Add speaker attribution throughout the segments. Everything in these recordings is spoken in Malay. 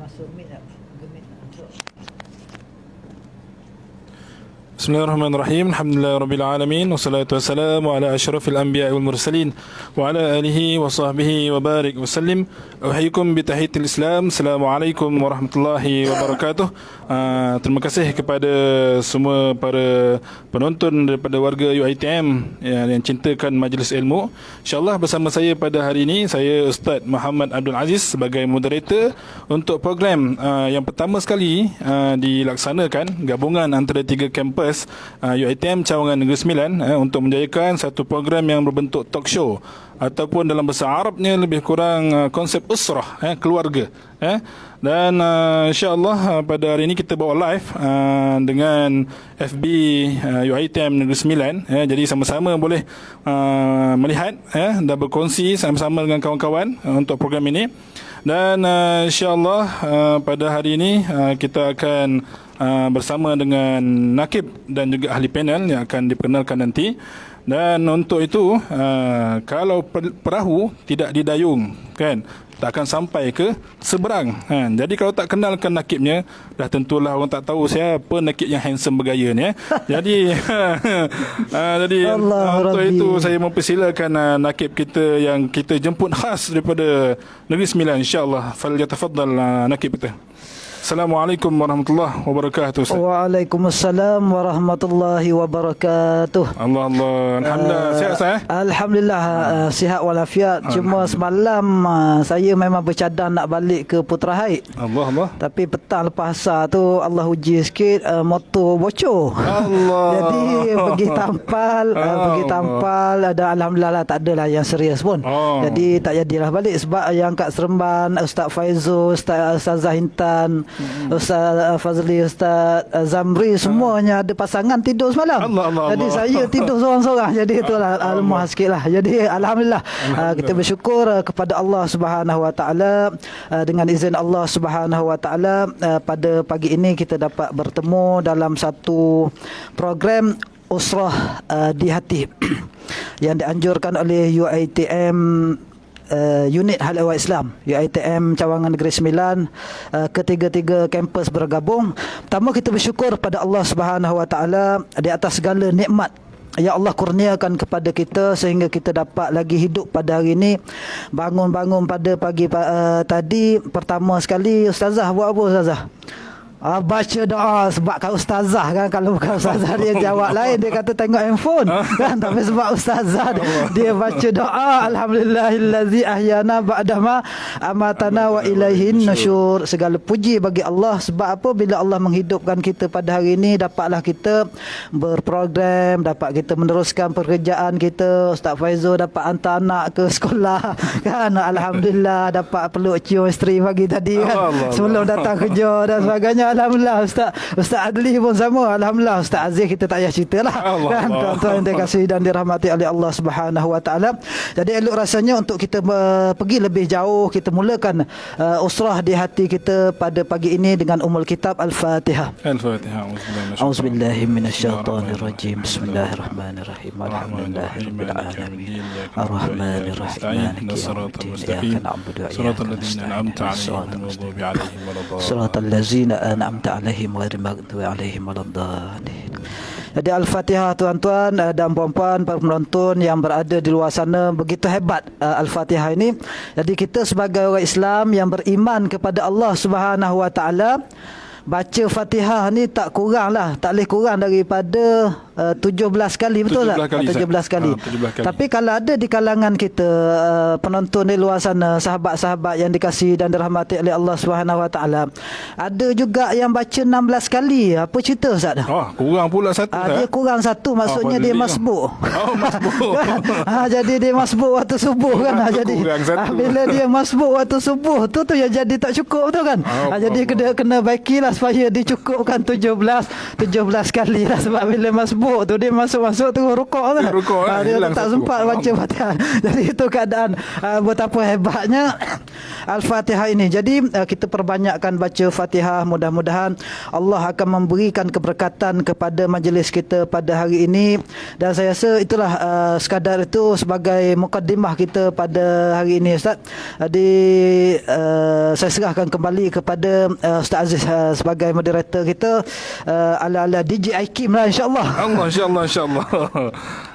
Speaker 1: masuk mic tak? Gemit tak?
Speaker 2: Bismillahirrahmanirrahim. Alhamdulillahirabbil alamin wassalatu wassalamu ala asyrafil anbiya'i wal mursalin wa ala alihi wa sahbihi wa barik wa sallim. Uhayikum bi tahiyatil Islam. Assalamualaikum warahmatullahi wabarakatuh. Terima kasih kepada semua para penonton daripada warga UiTM yang cintakan majlis ilmu. InsyaAllah bersama saya pada hari ini, saya Ustaz Muhammad Abdul Aziz sebagai moderator untuk program yang pertama sekali dilaksanakan gabungan antara tiga kampus UiTM Cawangan Negeri Sembilan untuk menjayakan satu program yang berbentuk talk show ataupun dalam bahasa Arabnya lebih kurang konsep usrah, keluarga. Dan insya-Allah pada hari ini kita bawa live dengan FB UiTM Negeri Sembilan. Jadi sama-sama boleh melihat dan berkongsi sama-sama dengan kawan-kawan untuk program ini. Dan insya-Allah pada hari ini kita akan bersama dengan nakib dan juga ahli panel yang akan diperkenalkan nanti. Dan untuk itu kalau perahu tidak didayung kan, tak akan sampai ke seberang. Jadi kalau tak kenalkan nakibnya, dah tentulah orang tak tahu siapa nakib yang handsome bergaya ni. Jadi untuk itu saya mempersilakan nakib kita yang kita jemput khas daripada Negeri Sembilan, insya-Allah. Fal yatafaddal nakib kita. Assalamualaikum warahmatullahi wabarakatuh.
Speaker 1: Waalaikumsalam warahmatullahi wabarakatuh.
Speaker 2: Allah. Alhamdulillah sihat saya.
Speaker 1: Alhamdulillah sihat walafiat. Cuma semalam saya memang bercadang nak balik ke Putrahait.
Speaker 2: Allah.
Speaker 1: Tapi petang lepas asar tu Allah uji sikit, motor bocor.
Speaker 2: Allah.
Speaker 1: Jadi pergi tampal ada, alhamdulillah lah, tak adalah yang serius pun. Jadi tak jadilah balik sebab yang kat Seremban Ustaz Faizul, Ustazah Intan, Ustaz Fazli, Ustaz Zamri, semuanya ada pasangan tidur semalam.
Speaker 2: Allah.
Speaker 1: Jadi saya tidur seorang-seorang. Jadi itulah lemah sikit lah. Jadi alhamdulillah, kita bersyukur kepada Allah Subhanahu Wa Taala. Dengan izin Allah Subhanahu Wa Taala, pada pagi ini kita dapat bertemu dalam satu program Usrah di Hati yang dianjurkan oleh UiTM unit Hal Ehwal Islam, UiTM Cawangan Negeri Sembilan. Ketiga-tiga kampus bergabung. Pertama, kita bersyukur pada Allah Subhanahu Wa Taala di atas segala nikmat yang Allah kurniakan kepada kita sehingga kita dapat lagi hidup pada hari ini. Bangun-bangun pada pagi tadi, pertama sekali ustazah buat apa ustazah? Baca doa. Sebab kan ustazah kan, kalau bukan ustazah dia jawab lain, dia kata tengok handphone kan. Tapi sebab ustazah dia baca doa, alhamdulillahillazi ahyana ba'dama amatana wa ilaihin nusyur. Segala puji bagi Allah. Sebab apa? Bila Allah menghidupkan kita pada hari ini, dapatlah kita berprogram, dapat kita meneruskan pekerjaan kita. Ustaz Faizul dapat hantar anak ke sekolah kan, alhamdulillah. Dapat peluk cium isteri pagi tadi kan, sebelum datang kerja dan sebagainya. Alhamdulillah. Ustaz Adli pun sama, alhamdulillah. Ustaz Aziz kita tak payah cerita lah kan, tuan-tuan yang dikasihi dan dirahmati oleh Allah Subhanahu Wa Taala. Jadi elok rasanya untuk kita pergi lebih jauh, kita mulakan usrah di hati kita pada pagi ini dengan Ummul Kitab Al-Fatihah. Auzubillahi minasyaitonirrajim. Bismillahirrahmanirrahim. Alhamdulillahirabbil alamin. Arrahmanirrahim. Maliki yaumiddin. Iyyaka na'budu wa iyyaka nasta'in. Shiratal ladzina an'amta 'alaihim ghairil maghdubi 'alaihim waladdallin. Jadi Al-Fatihah tuan-tuan dan puan-puan, para penonton yang berada di luar sana, begitu hebat Al-Fatihah ini. Jadi kita sebagai orang Islam yang beriman kepada Allah Subhanahu Wa Taala, baca Fatihah ni tak kurang lah, tak boleh kurang daripada 17 kali, betul tak? 17 kali. Tapi kalau ada di kalangan kita penonton di luar sana, sahabat-sahabat yang dikasihi dan dirahmati oleh Allah Subhanahu Wa Taala, ada juga yang baca 16 kali. Apa cerita Ustaz?
Speaker 2: Kurang pula satu.
Speaker 1: Dia kurang satu, maksudnya dia masbuk.
Speaker 2: Masbuk.
Speaker 1: Jadi dia masbuk waktu subuh kan. Jadi bila dia masbuk waktu subuh tu yang jadi tak cukup tu kan. Jadi kena baikilah supaya dicukupkan 17 kali lah. Sebab bila masbuk rukuk tu, dia masuk-masuk tu rukuk tu.
Speaker 2: Rukuk,
Speaker 1: Dia
Speaker 2: hilang
Speaker 1: tak
Speaker 2: satu.
Speaker 1: sempat baca Fatihah. Jadi itu keadaan betapa hebatnya Al-Fatihah ini. Jadi kita perbanyakkan baca Fatihah, mudah-mudahan Allah akan memberikan keberkatan kepada majlis kita pada hari ini. Dan saya rasa itulah sekadar itu sebagai mukaddimah kita pada hari ini, Ustaz. Jadi saya serahkan kembali kepada Ustaz Aziz sebagai moderator kita, ala-ala DJ Aikim lah, insya-Allah.
Speaker 2: InsyaAllah.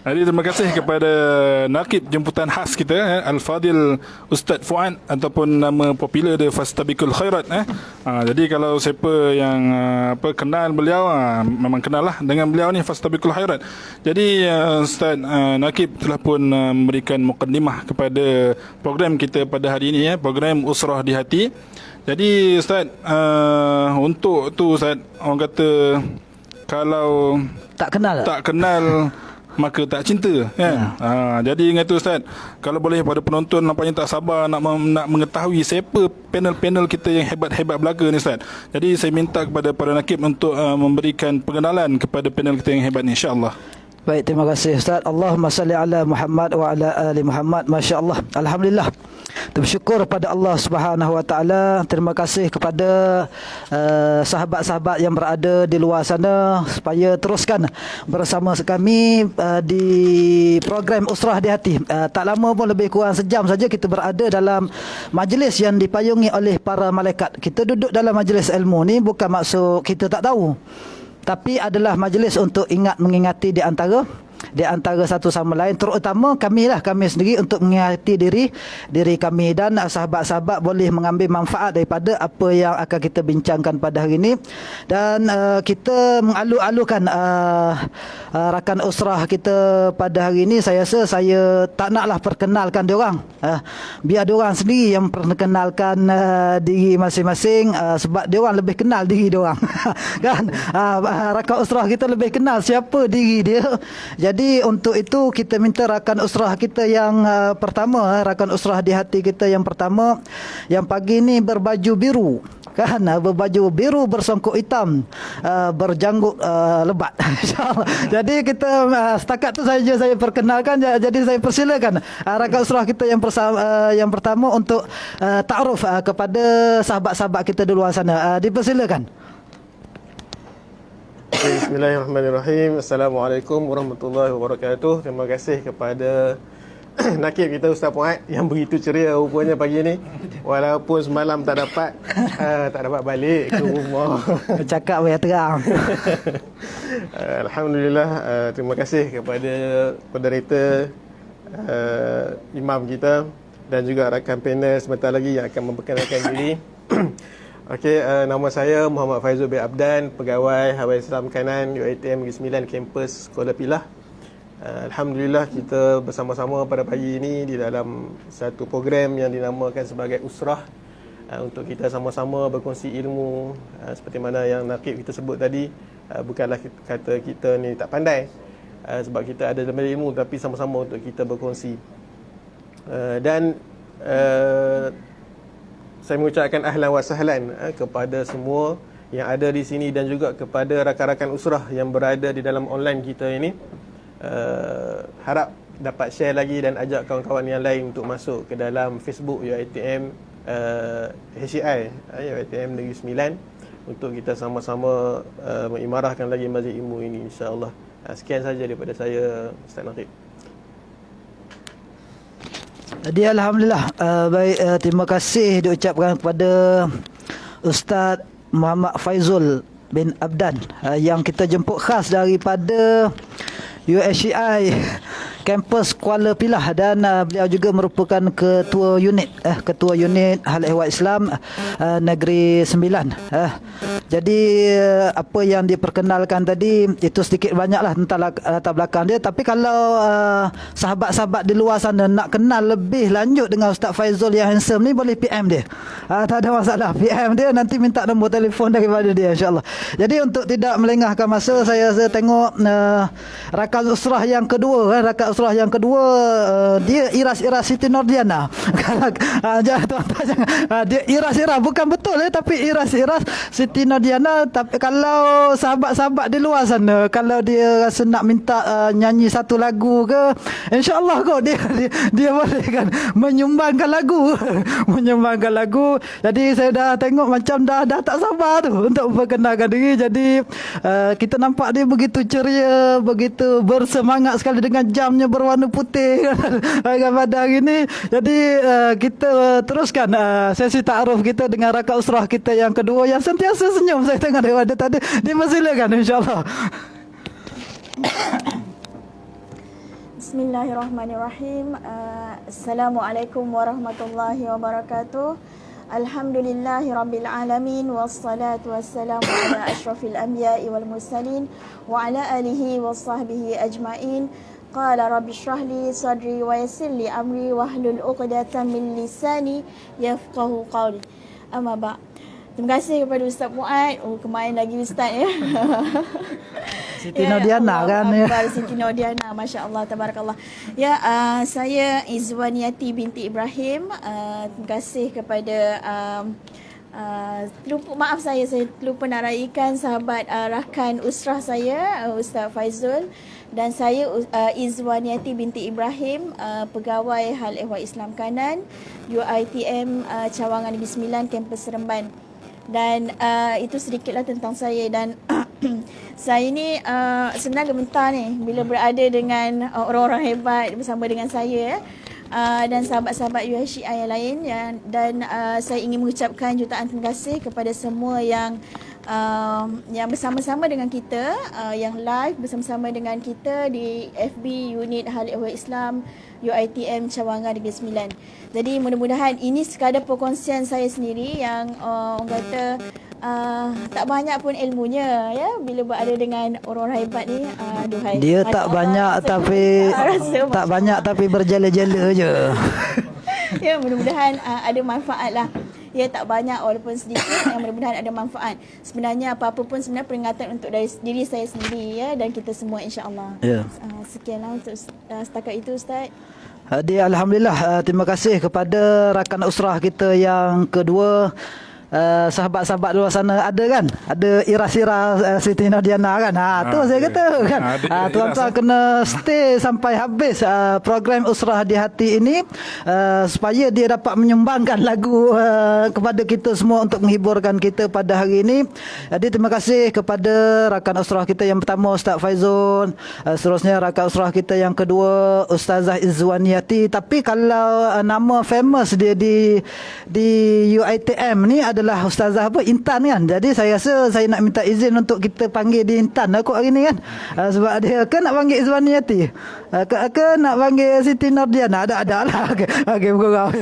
Speaker 2: Jadi terima kasih kepada nakib jemputan khas kita, Al-Fadil Ustaz Fuad, ataupun nama popular dia Fastabikul Khairat. Jadi kalau siapa yang kenal beliau, memang kenal lah dengan beliau ni, Fastabikul Khairat. Jadi Ustaz nakib telah pun memberikan mukaddimah kepada program kita pada hari ini, program Usrah di Hati. Jadi Ustaz, untuk tu Ustaz, orang kata kalau
Speaker 1: Tak kenal
Speaker 2: maka tak cinta, kan? Jadi ingat tu Ustaz, kalau boleh pada penonton nampaknya tak sabar nak mengetahui siapa panel-panel kita yang hebat-hebat belaka ni, Ustaz. Jadi saya minta kepada para nakib untuk memberikan pengenalan kepada panel kita yang hebat ni, insya-Allah.
Speaker 1: Baik, terima kasih Ustaz. Allahumma salli ala Muhammad wa ala ali Muhammad. Masya-Allah. Alhamdulillah. Bersyukur pada Allah Subhanahu wa taala. Terima kasih kepada sahabat-sahabat yang berada di luar sana supaya teruskan bersama kami di program Usrah di Hati. Tak lama pun, lebih kurang sejam saja kita berada dalam majlis yang dipayungi oleh para malaikat. Kita duduk dalam majlis ilmu ni bukan maksud kita tak tahu, tapi adalah majlis untuk mengingati di antara satu sama lain, terutama kami sendiri, untuk mengingati diri kami, dan sahabat-sahabat boleh mengambil manfaat daripada apa yang akan kita bincangkan pada hari ini. Dan kita mengalu-alukan rakan usrah kita pada hari ini. Saya rasa saya tak naklah perkenalkan diorang, biar diorang sendiri yang perkenalkan diri masing-masing, sebab diorang lebih kenal diri diorang. Kan, rakan usrah kita lebih kenal siapa diri dia. Jadi untuk itu kita minta rakan usrah kita yang pertama, rakan usrah di hati kita yang pertama, yang pagi ni berbaju biru, kan, berbaju biru bersongkok hitam, berjanggut lebat. InsyaAllah. Jadi kita setakat tu saja saya perkenalkan. Jadi saya persilakan rakan usrah kita yang pertama untuk ta'aruf kepada sahabat-sahabat kita di luar sana. Dipersilakan.
Speaker 3: Bismillahirrahmanirrahim. Assalamualaikum warahmatullahi wabarakatuh. Terima kasih kepada nakib kita Ustaz Fuad yang begitu ceria rupanya pagi ni, walaupun semalam tak dapat balik ke rumah.
Speaker 1: Cakap yang terang.
Speaker 3: Alhamdulillah. Terima kasih kepada moderator, imam kita, dan juga rakan panel sebentar lagi yang akan memperkenalkan diri. Okey, nama saya Muhammad Faizul bin Abdan, pegawai Hawai Islam Kanan UiTM Negeri 9 kampus Kuala Pilah. Alhamdulillah kita bersama-sama pada pagi ini di dalam satu program yang dinamakan sebagai Usrah, untuk kita sama-sama berkongsi ilmu. Seperti mana yang nakib kita sebut tadi, bukanlah kata kita ni tak pandai, sebab kita ada dalam ilmu, tapi sama-sama untuk kita berkongsi. Dan saya mengucapkan ahlan wa sahlan kepada semua yang ada di sini, dan juga kepada rakan-rakan usrah yang berada di dalam online kita ini. Harap dapat share lagi dan ajak kawan-kawan yang lain untuk masuk ke dalam Facebook UiTM HCI UiTM Negeri 9, untuk kita sama-sama mengimarahkan lagi majlis ilmu ini, insya-Allah. Sekian saja daripada saya, Ustaz Nakib.
Speaker 1: Jadi alhamdulillah, baik, terima kasih diucapkan kepada Ustaz Muhammad Faizul bin Abdan yang kita jemput khas daripada USCI kampus Kuala Pilah, dan beliau juga merupakan ketua unit Hal Ehwal Islam Negeri 9. Jadi apa yang diperkenalkan tadi itu sedikit banyaklah tentang latar belakang dia. Tapi kalau sahabat-sahabat di luar sana nak kenal lebih lanjut dengan Ustaz Faizul yang handsome ni, boleh PM dia. Tak ada masalah, PM dia, nanti minta nombor telefon daripada dia, insya-Allah. Jadi untuk tidak melengahkan masa, saya tengok rakan usrah yang kedua, rakan Usrah yang kedua, dia iras-iras Siti Nordiana. Jangan tuan-tuan jangan. Dia iras-iras bukan betul tapi iras-iras Siti Nordiana. Tapi kalau sahabat-sahabat di luar sana, kalau dia rasa nak minta nyanyi satu lagu ke, insya-Allah kok dia boleh kan menyumbangkan lagu. Menyumbangkan lagu. Jadi saya dah tengok macam dah tak sabar tu untuk memperkenalkan diri. Jadi kita nampak dia begitu ceria, begitu bersemangat sekali dengan jamnya berwarna putih pada hari ini. Jadi kita teruskan sesi ta'aruf kita dengan rakan usrah kita yang kedua yang sentiasa senyum. Saya tengok daripada tadi. Dipersilakan insya-Allah.
Speaker 4: Bismillahirrahmanirrahim. Assalamualaikum warahmatullahi wabarakatuh. Alhamdulillahi rabbil alamin, wassalatu wassalamu ala asyrafil anbiya'i wal mursalin wa ala alihi wa sahbihi ajma'in. Qala rabbi shrah li sadri wa yassir li amri wahlul 'uqdatam min lisani yafqahu qawli. Amma ba'. Terima kasih kepada Ustaz Muad. Kemarin lagi Ustaz ya.
Speaker 1: Siti Nordiana kan ya.
Speaker 4: Siti Nordiana, masya-Allah, tabarakallah. Ya, saya Izwaniati binti Ibrahim. Terima kasih kepada maaf saya lupa nak raikan sahabat rakan usrah saya, Ustaz Faizul, dan saya Izwaniati binti Ibrahim, pegawai Hal Ehwal Islam Kanan UiTM Cawangan Negeri Sembilan, kampus Seremban. Dan itu sedikitlah tentang saya. Dan saya ni sebenarnya gemetar ni bila berada dengan orang-orang hebat bersama dengan saya dan sahabat-sahabat UiSyiah yang lain dan saya ingin mengucapkan jutaan terima kasih kepada semua yang bersama-sama dengan kita, yang live bersama-sama dengan kita di FB unit Hal Ehwal Islam UiTM Cawangan Negeri Sembilan. Jadi mudah-mudahan ini sekadar perkongsian saya sendiri yang orang kata tak banyak pun ilmunya ya, bila berada dengan orang-orang hebat ni. Aduhai.
Speaker 1: Dia tak banyak tapi berjala-jala je.
Speaker 4: Ya, mudah-mudahan ada manfaat lah. Ya, tak banyak walaupun sedikit, yang mudah-mudahan ada manfaat. Sebenarnya apa-apa pun sebenarnya peringatan untuk dari diri saya sendiri ya, dan kita semua insya-Allah. Ya. Sekianlah untuk setakat itu Ustaz.
Speaker 1: Hadi, alhamdulillah, terima kasih kepada rakan usrah kita yang kedua. Sahabat-sahabat luar sana ada kan? Ada iras-iras Siti Nordiana kan? Tu saya kata kan. Tuan-tuan kena stay sampai habis program Usrah di Hati ini supaya dia dapat menyumbangkan lagu kepada kita semua untuk menghiburkan kita pada hari ini. Jadi terima kasih kepada rakan usrah kita yang pertama Ustaz Faizul, seterusnya rakan usrah kita yang kedua Ustazah Izwaniati. Tapi kalau nama famous dia di UiTM ni adalah Ustazah Intan kan. Jadi saya rasa saya nak minta izin untuk kita panggil dia Intan aku hari ni kan. Sebab dia nak panggil Izwaniati, ke nak panggil Siti Nordiana, ada lah. Okey, bergurau.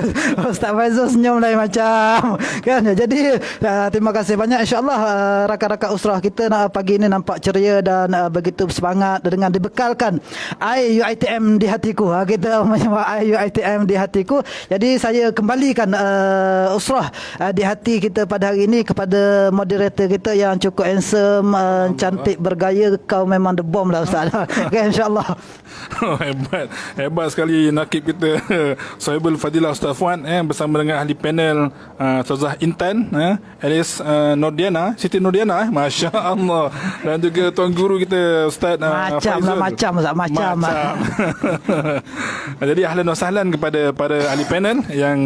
Speaker 1: Ustaz Faizul senyum lain macam kan. Jadi terima kasih banyak, insya-Allah rakan-rakan usrah kita pagi ini nampak ceria dan begitu semangat dengan dibekalkan air UiTM di hatiku. Kita menyebut air UiTM di hatiku. Jadi saya kembalikan usrah di hati kita pada hari ini kepada moderator kita yang cukup handsome, cantik, bergaya. Kau memang the bomb lah Ustaz. Okay, insya-Allah.
Speaker 2: Hebat sekali nakib kita Sohibul Fadilah Ustaz Fuad bersama dengan ahli panel Ustazah Intan, Alice Nordiana, Siti Nordiana, masya-Allah, dan juga tuan guru kita Ustaz Faizul. Macam. Jadi ahlan wa sahlan kepada para ahli panel yang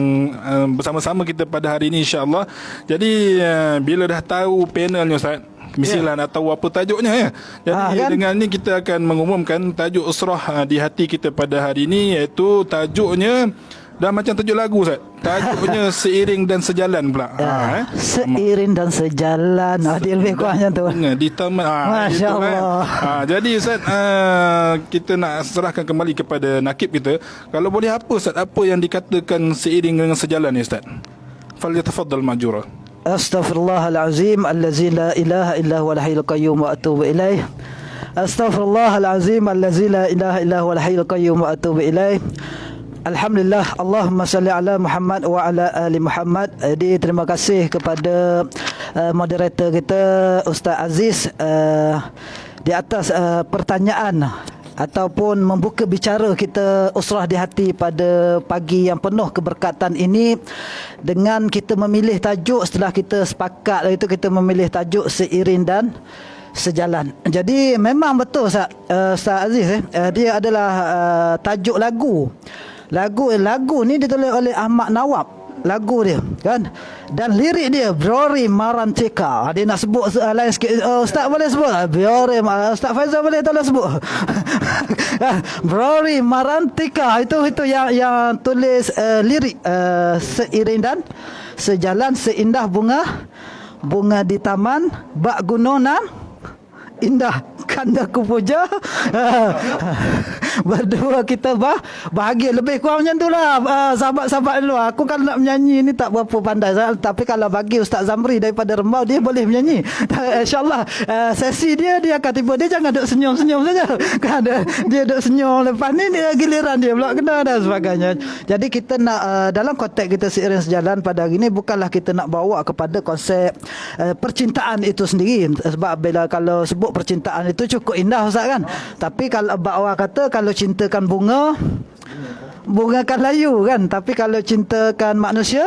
Speaker 2: bersama-sama kita pada hari ini, insya-Allah. Jadi bila dah tahu panelnya Ustaz, mestilah nak tahu apa tajuknya ya. Jadi kan? Dengan ni kita akan mengumumkan tajuk usrah di hati kita pada hari ini, iaitu tajuknya dah macam tajuk lagu Ustaz. Tajuknya Seiring dan Sejalan pula.
Speaker 1: Seiring dan Sejalan. Dia lebih kurang macam tu.
Speaker 2: Di taman. Masya-Allah. Jadi Ustaz, kita nak serahkan kembali kepada nakib kita. Kalau boleh apa Ustaz, apa yang dikatakan seiring dengan sejalan ni Ustaz? Falyatafaddal ma'jura.
Speaker 1: Astaghfirullahalazim allazi la ilaha illa huwal hayyul qayyum wa atubu ilaih. Astaghfirullahalazim allazi la ilaha illa huwal hayyul qayyum wa atubu ilaih. Alhamdulillah, Allahumma salli ala Muhammad wa ala ali Muhammad. Jadi terima kasih kepada moderator kita Ustaz Aziz di atas pertanyaan ataupun membuka bicara kita Usrah di Hati pada pagi yang penuh keberkatan ini dengan kita memilih tajuk. Setelah kita sepakat itu, kita memilih tajuk Seiring dan Sejalan. Jadi memang betul Ustaz Aziz, dia adalah tajuk lagu. Lagu ni ditulis oleh Ahmad Nawab, lagu dia kan, dan lirik dia Biore Marantika. Dia nak sebut lain sikit. Ustaz boleh sebut Biore, Ustaz Faizal boleh tolong sebut Biore Marantika. Itu yang tulis lirik Seiring dan Sejalan. Seindah bunga di taman, bak gunung nan indah kanda ku puja. Berdua kita bahagia. Lebih kurang macam tu lah sahabat-sahabat dulu. Aku kalau nak menyanyi ni tak berapa pandai, tapi kalau bagi Ustaz Zamri daripada Rembau, dia boleh menyanyi. InsyaAllah sesi dia akan tiba. Dia jangan duduk senyum-senyum saja kan, dia duduk senyum, lepas ni dia giliran dia pula kena dan sebagainya. Jadi kita nak dalam konteks kita Seiring Sejalan pada hari ni, bukanlah kita nak bawa kepada konsep percintaan itu sendiri. Sebab bila kalau sebut percintaan itu cukup indah Ustaz kan, tapi kalau orang kata kalau cintakan bunga kan layu kan, tapi kalau cintakan manusia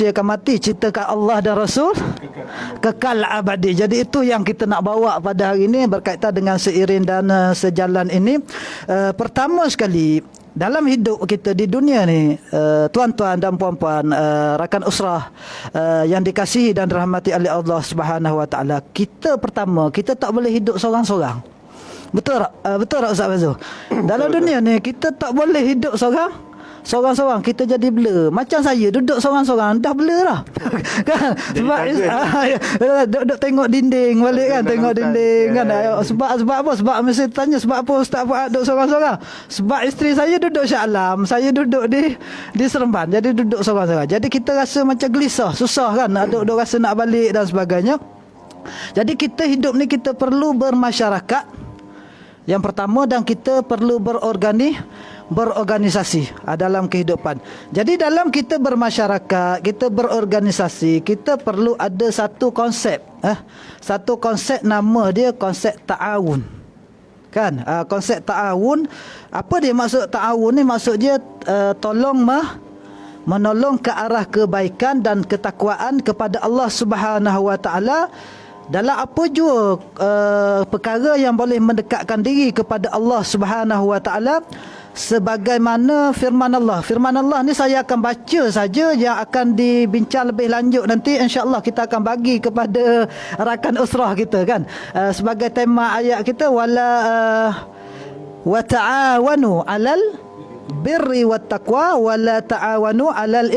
Speaker 1: akan mati. Cintakan Allah dan Rasul kekal abadi. Jadi itu yang kita nak bawa pada hari ini berkaitan dengan Seiring dan Sejalan ini. Pertama sekali dalam hidup kita di dunia ni, tuan-tuan dan puan-puan, rakan usrah yang dikasihi dan dirahmati oleh Allah Subhanahu Wa Taala, kita tak boleh hidup seorang-seorang. Betul tak Ustaz Fazul? Dalam dunia ni kita tak boleh hidup seorang-seorang. Kita jadi blur. Macam saya duduk seorang-seorang dah blur lah kan, sebab duduk tengok dinding balik kan, tengok dinding kan. Sebab apa? Sebab mesti tanya sebab apa Ustaz Fuad duduk seorang-seorang. Sebab isteri saya duduk Shah Alam, saya duduk di Seremban, jadi duduk seorang-seorang. Jadi kita rasa macam gelisah, susah kan, duduk rasa nak balik dan sebagainya. Jadi kita hidup ni kita perlu bermasyarakat yang pertama, dan kita perlu berorganisasi dalam kehidupan. Jadi dalam kita bermasyarakat, kita berorganisasi, kita perlu ada satu konsep. Satu konsep, nama dia konsep ta'awun. Kan? Konsep ta'awun. Apa dia maksud ta'awun ni? Maksud dia menolong ke arah kebaikan dan ketakwaan kepada Allah Subhanahu Wa Taala dalam apa jua perkara yang boleh mendekatkan diri kepada Allah Subhanahu Wa Taala, sebagaimana firman Allah. Firman Allah ni saya akan baca saja, yang akan dibincang lebih lanjut nanti insya-Allah kita akan bagi kepada rakan usrah kita kan, sebagai tema ayat kita, wa ta'awanu 'alal birri wat taqwa wa la ta'awanu 'alal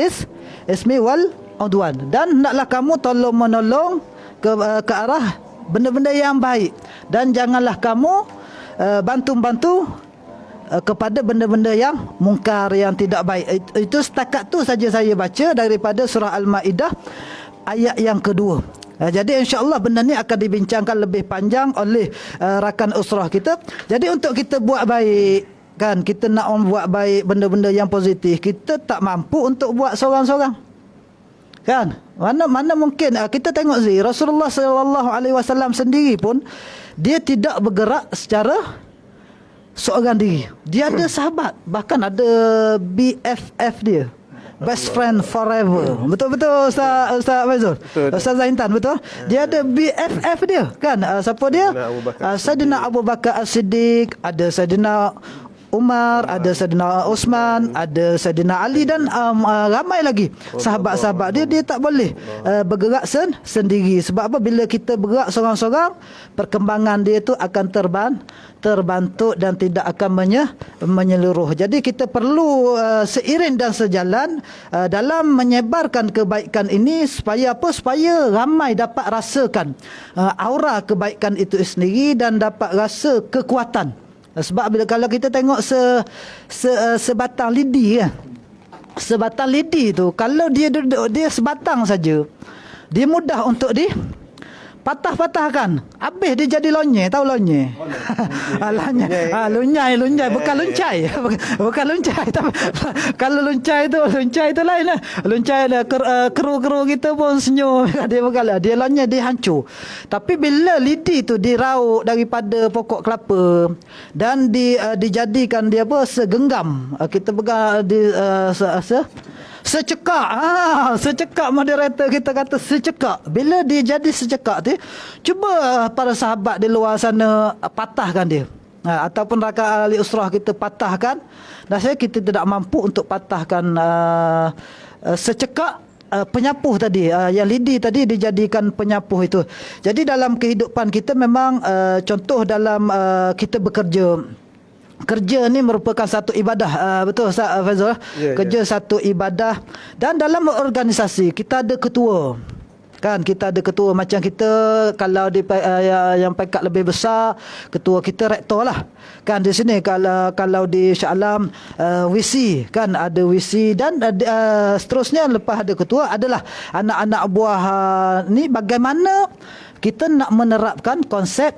Speaker 1: ismi wal udwan. Dan hendaklah kamu tolong menolong ke arah benda-benda yang baik, dan janganlah kamu bantu-bantu kepada benda-benda yang mungkar, yang tidak baik. Itu setakat tu saja saya baca daripada surah Al-Maidah ayat yang kedua. Jadi insya-Allah benda ni akan dibincangkan lebih panjang oleh rakan usrah kita. Jadi untuk kita buat baik kan, kita nak buat baik benda-benda yang positif, kita tak mampu untuk buat seorang-seorang. Kan? Mana mungkin kita tengok Rasulullah sallallahu alaihi wasallam sendiri pun dia tidak bergerak secara seorang diri. Dia ada sahabat, bahkan ada BFF dia, best friend forever. Betul-betul Ustaz Faizul. Ustaz Zaintan, betul? Dia ada BFF dia kan. Siapa dia? Saidina Abu Bakar As-Siddiq, ada Saidina Umar, ada Saidina Osman, ada Saidina Ali, dan ramai lagi sahabat-sahabat dia tak boleh bergerak sendiri. Sebab apa? Bila kita bergerak seorang-seorang, perkembangan dia tu akan terbantu dan tidak akan menyeluruh. Jadi kita perlu seiring dan sejalan dalam menyebarkan kebaikan ini, supaya apa? Supaya ramai dapat rasakan aura kebaikan itu sendiri dan dapat rasa kekuatan. Sebab bila kalau kita tengok sebatang lidi kan, sebatang lidi tu kalau dia duduk dia sebatang saja, dia mudah untuk patah-patahkan. Habis dia jadi lonye, tahu lonye? Lunyai, bukan luncai. Bukan luncai. Kalau luncai itu lain lah. Luncai kru-kru kita pun senyum. Dia bukan lah. Dia lonye, dia hancur. Tapi bila lidi tu dirauk daripada pokok kelapa dan dijadikan dia apa, segenggam. Kita pegang secekak. Secekak, moderator kita kata secekak. Bila dia jadi secekak tu, cuba para sahabat di luar sana patahkan dia. Ataupun rakan ahli usrah kita patahkan. Dan kita tidak mampu untuk patahkan secekak penyapuh tadi, yang lidi tadi dijadikan penyapuh itu. Jadi dalam kehidupan kita memang contoh dalam kita bekerja, kerja ni merupakan satu ibadah, betul Ustaz Faizul? Kerja satu ibadah. Dan dalam organisasi kita ada ketua, kan? Kita ada ketua. Macam kita kalau di yang pangkat lebih besar, ketua kita rektor lah, kan? Di sini kalau di Shah Alam WC, kan? Ada WC. Dan seterusnya lepas ada ketua adalah anak-anak buah ni bagaimana kita nak menerapkan konsep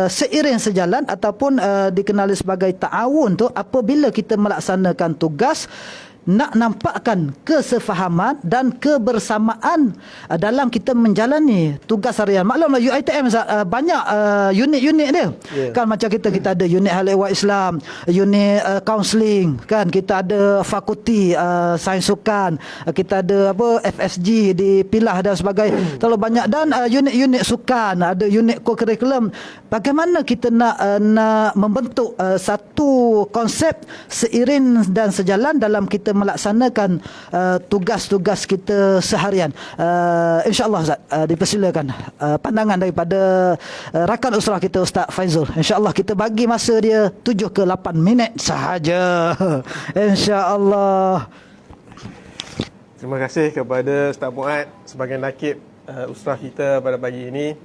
Speaker 1: seiring sejalan ataupun dikenali sebagai ta'awun tu apabila kita melaksanakan tugas, nak nampakkan kesefahaman dan kebersamaan dalam kita menjalani tugas harian. Maklumlah UiTM banyak unit-unit dia. Kan macam kita ada unit hal ehwal Islam, unit counselling, kan? Kita ada fakulti sains sukan, kita ada apa FSG di Pilah dan sebagainya. Terlalu banyak. Dan unit-unit sukan, ada unit co-curriculum. Bagaimana kita nak membentuk satu konsep seiring dan sejalan dalam kita melaksanakan tugas-tugas kita seharian. InsyaAllah Ustaz, dipersilakan pandangan daripada rakan usrah kita Ustaz Faizul. InsyaAllah kita bagi masa dia 7 ke 8 minit sahaja. InsyaAllah.
Speaker 3: Terima kasih kepada Ustaz Muad sebagai nakib usrah kita pada pagi ini.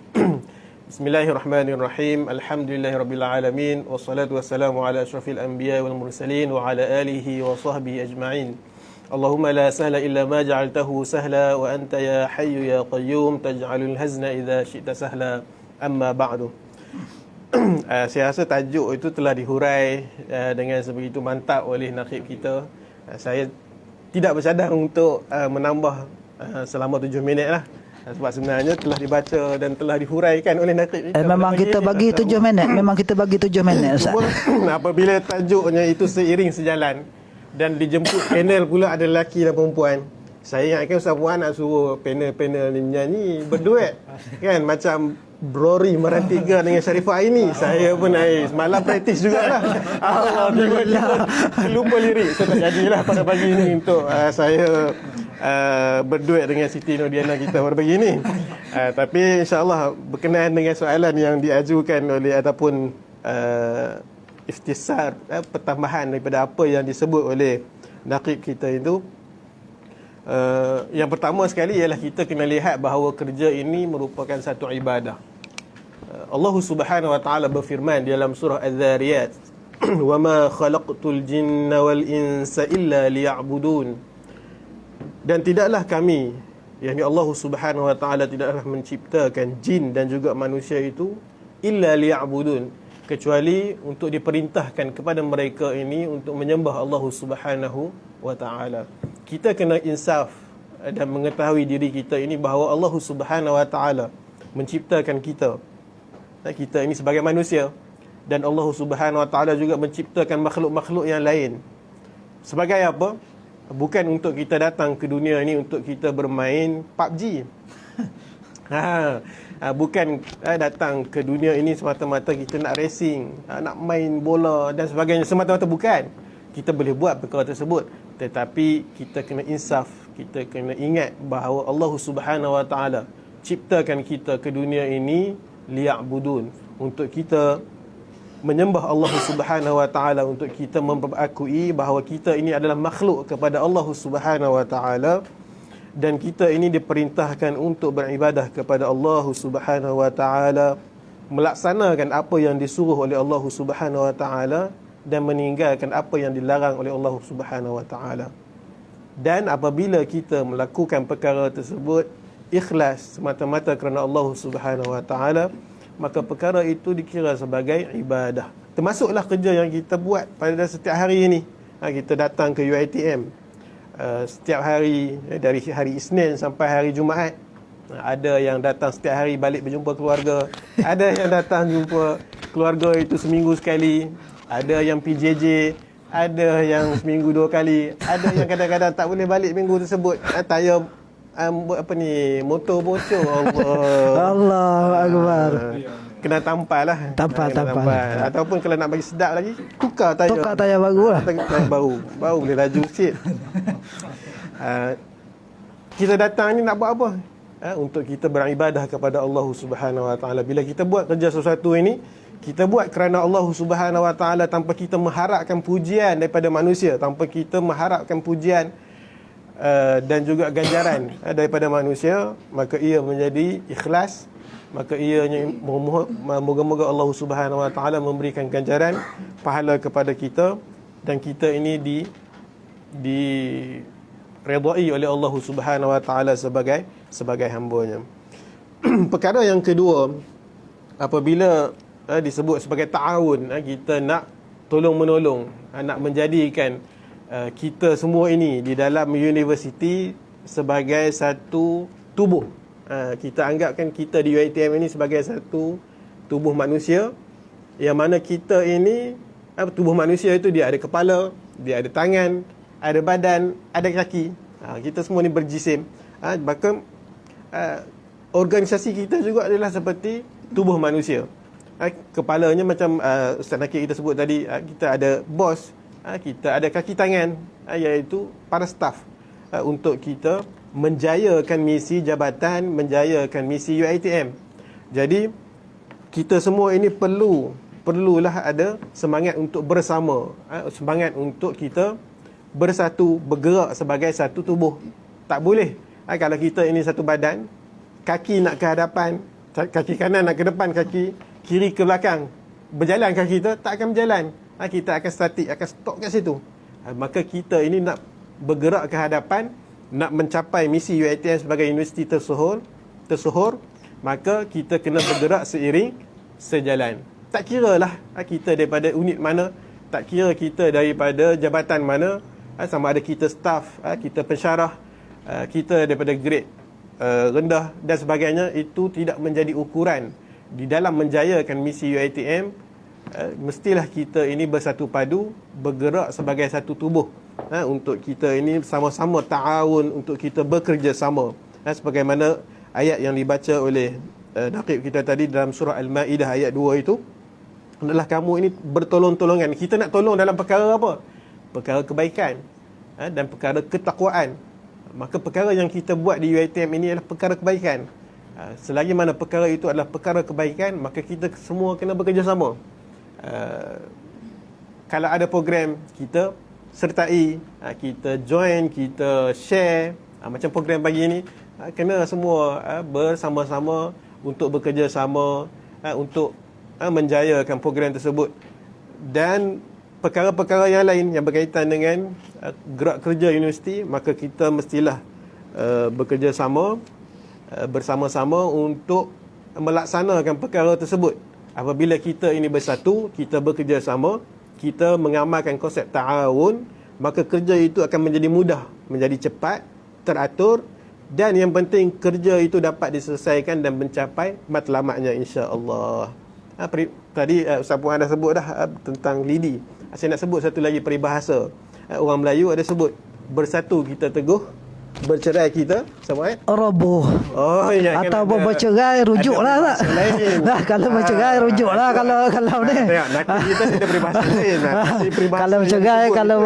Speaker 3: Bismillahirrahmanirrahim. Alhamdulillahirabbil alamin wassalatu wassalamu ala asyrafil anbiya wal mursalin wa ala alihi wa sahbihi ajma'in. Allahumma la sahla illa ma ja'altahu sahla wa anta ya hayyu ya qayyum taj'alul hazna idza syi'ta sahla. Amma ba'du. Saya rasa tajuk itu telah dihurai dengan sebegitu mantap oleh nakib kita. Saya tidak bercadang untuk menambah selama 7 minit lah. Sebab sebenarnya telah dibaca dan telah dihuraikan oleh nakib kita.
Speaker 1: Memang kita bagi 7 minit. Memang kita bagi 7 minit Ustaz.
Speaker 3: Apabila tajuknya itu seiring sejalan dan dijemput panel pula ada lelaki dan perempuan, saya ingatkan Ustaz Puan nak suruh panel-panel ni menyanyi berduet, kan? Macam Brori Marantiga dengan Sharifah Aini. Saya pun semalam praktis jugalah. Alhamdulillah. Lupa lirik. So tak jadilah pada pagi ini untuk saya berduet dengan Siti Nurdiana kita pada pagi ini. Tapi insyaAllah berkenaan dengan soalan yang diajukan oleh ataupun iftisar, pertambahan daripada apa yang disebut oleh nakib kita itu. Yang pertama sekali ialah kita kena lihat bahawa kerja ini merupakan satu ibadah. Allah Subhanahu wa taala berfirman di dalam surah Az-Zariyat, "Wa ma khalaqtul jinna wal insa illa liya'budun." Dan tidaklah kami, yakni Allah Subhanahu wa taala tidaklah menciptakan jin dan juga manusia itu illa liya'budun, kecuali untuk diperintahkan kepada mereka ini untuk menyembah Allah Subhanahu wa taala. Kita kena insaf dan mengetahui diri kita ini bahawa Allah Subhanahu wa taala menciptakan kita ini sebagai manusia, dan Allah Subhanahu wa taala juga menciptakan makhluk-makhluk yang lain. Sebagai apa? Bukan untuk kita datang ke dunia ini untuk kita bermain PUBG. Bukan datang ke dunia ini semata-mata kita nak racing, nak main bola dan sebagainya, semata-mata bukan. Kita boleh buat perkara tersebut, tetapi kita kena insaf, kita kena ingat bahawa Allah Subhanahu wa taala ciptakan kita ke dunia ini liya'budun, untuk kita menyembah Allah Subhanahu wa taala, untuk kita memperakui bahawa kita ini adalah makhluk kepada Allah Subhanahu wa taala, dan kita ini diperintahkan untuk beribadah kepada Allah Subhanahu wa taala, melaksanakan apa yang disuruh oleh Allah Subhanahu wa taala dan meninggalkan apa yang dilarang oleh Allah Subhanahu wa taala. Dan apabila kita melakukan perkara tersebut, ikhlas semata-mata kerana Allah Subhanahu Wa Taala, maka perkara itu dikira sebagai ibadah. Termasuklah kerja yang kita buat pada setiap hari ini. Kita datang ke UiTM setiap hari, dari hari Isnin sampai hari Jumaat. Ada yang datang setiap hari balik berjumpa keluarga. Ada yang datang jumpa keluarga itu seminggu sekali. Ada yang PJJ. Ada yang seminggu 2 kali. Ada yang kadang-kadang tak boleh balik minggu tersebut. Tayar motor bocor.
Speaker 1: Allahu akbar.
Speaker 3: Kena tampal lah.
Speaker 1: Tampal.
Speaker 3: Ataupun kalau nak bagi sedap lagi, tukar tayar
Speaker 1: baru lah.
Speaker 3: Tayar baru boleh laju sikit. Kita datang ni nak buat apa? Untuk kita beribadah kepada Allah Subhanahu Wa Taala. Bila kita buat kerja sesuatu ini, kita buat kerana Allah Subhanahu Wa Taala, tanpa kita mengharapkan pujian daripada manusia, tanpa kita mengharapkan pujian dan juga ganjaran daripada manusia, maka ia menjadi ikhlas. Maka ianya moga-moga Allah Subhanahu Wa Taala memberikan ganjaran pahala kepada kita, dan kita ini diredai oleh Allah Subhanahu Wa Taala sebagai hamba-Nya. Perkara yang kedua, apabila disebut sebagai ta'awun, kita nak tolong-menolong, nak menjadikan kita semua ini di dalam universiti sebagai satu tubuh. Kita anggapkan kita di UiTM ini sebagai satu tubuh manusia, yang mana kita ini, tubuh manusia itu dia ada kepala, dia ada tangan, ada badan, ada kaki. Kita semua ni berjisim. Maka organisasi kita juga adalah seperti tubuh manusia. Kepalanya macam Ustaz Nakir kita sebut tadi, kita ada bos, kita ada kaki tangan, iaitu para staf, untuk kita menjayakan misi jabatan, menjayakan misi UiTM. Jadi kita semua ini perlulah ada semangat untuk bersama, semangat untuk kita bersatu, bergerak sebagai satu tubuh. Tak boleh kalau kita ini satu badan, kaki nak ke hadapan, kaki kanan nak ke depan, kaki kiri ke belakang, berjalan kaki kita tak akan berjalan. Kita akan statik, akan stop kat situ. Maka kita ini nak bergerak ke hadapan, nak mencapai misi UiTM sebagai universiti tersohor, maka kita kena bergerak seiring sejalan. Tak kiralah kita daripada unit mana, tak kira kita daripada jabatan mana, sama ada kita staff, kita pensyarah, kita daripada grade rendah dan sebagainya, itu tidak menjadi ukuran. Di dalam menjayakan misi UiTM, mestilah kita ini bersatu padu, bergerak sebagai satu tubuh, untuk kita ini sama-sama ta'awun, untuk kita bekerja sama, sebagaimana ayat yang dibaca oleh Naqib kita tadi dalam surah Al-Ma'idah ayat 2 itu, adalah kamu ini bertolong-tolongan. Kita nak tolong dalam perkara apa? Perkara kebaikan dan perkara ketakwaan. Maka perkara yang kita buat di UiTM ini adalah perkara kebaikan. Selagi mana perkara itu adalah perkara kebaikan, maka kita semua kena bekerjasama. Kalau ada program, kita sertai, kita join, kita share. Macam program pagi ini, kena semua bersama-sama untuk bekerjasama untuk menjayakan program tersebut. Dan perkara-perkara yang lain yang berkaitan dengan gerak kerja universiti, maka kita mestilah bekerjasama bersama-sama untuk melaksanakan perkara tersebut. Apabila kita ini bersatu, kita bekerjasama, kita mengamalkan konsep ta'awun, maka kerja itu akan menjadi mudah, menjadi cepat, teratur, dan yang penting kerja itu dapat diselesaikan dan mencapai matlamatnya, insya-Allah. Tadi Ustaz Puan dah sebut dah tentang lidi. Saya nak sebut satu lagi peribahasa. Orang Melayu ada sebut, bersatu kita teguh, bercerai kita sama
Speaker 1: roboh.
Speaker 3: Oh ya,
Speaker 1: ataupun bercerai rujuklah tak. Nah, kalau bercerai rujuklah kalau ni.
Speaker 3: Tengok nakik kita ada peribahasa lain.
Speaker 1: Kalau bercerai, kalau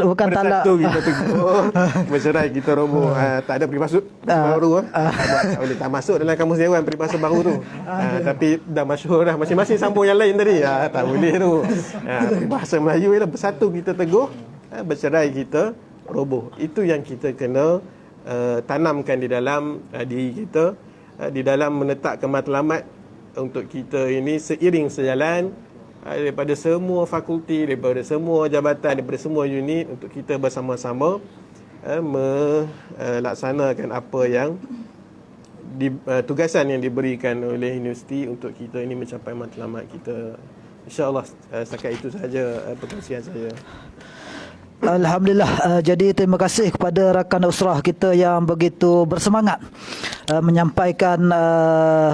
Speaker 1: bukan talak,
Speaker 3: bersatu kita teguh, bercerai kita roboh. Tak ada peribahasa baru tak boleh tak masuk dalam kamus dewan peribahasa baru tu. Tapi dah masyhur dah, masing-masing sambung yang lain tadi. Tak boleh tu. Peribahasa Melayu ialah bersatu kita teguh, bercerai kita roboh. Itu yang kita kena tanamkan di dalam diri kita, di dalam menetapkan matlamat untuk kita ini seiring sejalan daripada semua fakulti, daripada semua jabatan, daripada semua unit, untuk kita bersama-sama melaksanakan apa yang tugasan yang diberikan oleh universiti untuk kita ini mencapai matlamat kita. InsyaAllah setakat itu sahaja perkongsian saya.
Speaker 1: Alhamdulillah. Jadi terima kasih kepada rakan usrah kita yang begitu bersemangat menyampaikan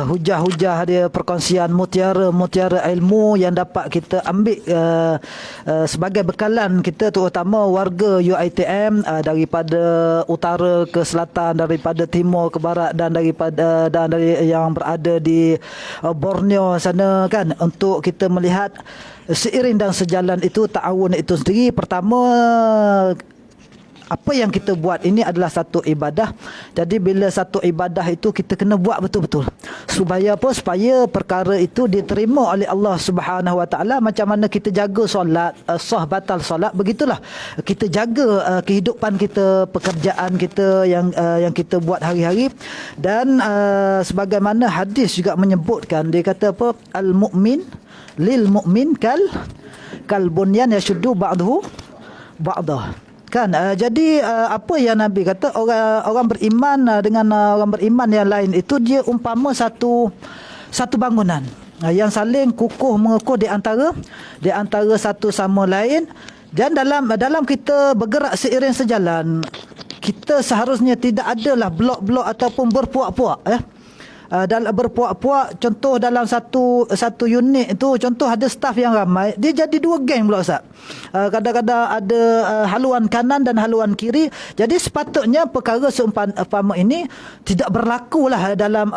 Speaker 1: hujah-hujah dia, perkongsian mutiara ilmu yang dapat kita ambil sebagai bekalan kita, terutama warga UiTM daripada utara ke selatan, daripada timur ke barat, dan dari yang berada di Borneo sana kan, untuk kita melihat seiring dan sejalan itu ta'awun itu sendiri. Pertama, apa yang kita buat ini adalah satu ibadah. Jadi bila satu ibadah itu kita kena buat betul-betul. Supaya apa? Supaya perkara itu diterima oleh Allah Subhanahu Wa Taala. Macam mana kita jaga solat, sah batal solat, begitulah kita jaga kehidupan kita, pekerjaan kita yang kita buat hari-hari. Dan sebagaimana hadis juga menyebutkan, dia kata apa? Al-mu'min lil mu'min kal bunyan yashuddu ba'dahu ba'dah. Kan, jadi apa yang Nabi kata, orang beriman dengan orang beriman yang lain itu dia umpama satu bangunan yang saling kukuh mengukuh di antara satu sama lain. Dan dalam kita bergerak seiring sejalan, kita seharusnya tidak adalah blok-blok ataupun berpuak-puak dalam berpuak-puak. Contoh dalam satu unit itu, contoh ada staf yang ramai, dia jadi dua geng pula Ustaz. Kadang-kadang ada haluan kanan dan haluan kiri. Jadi sepatutnya perkara seumpama ini tidak berlaku lah dalam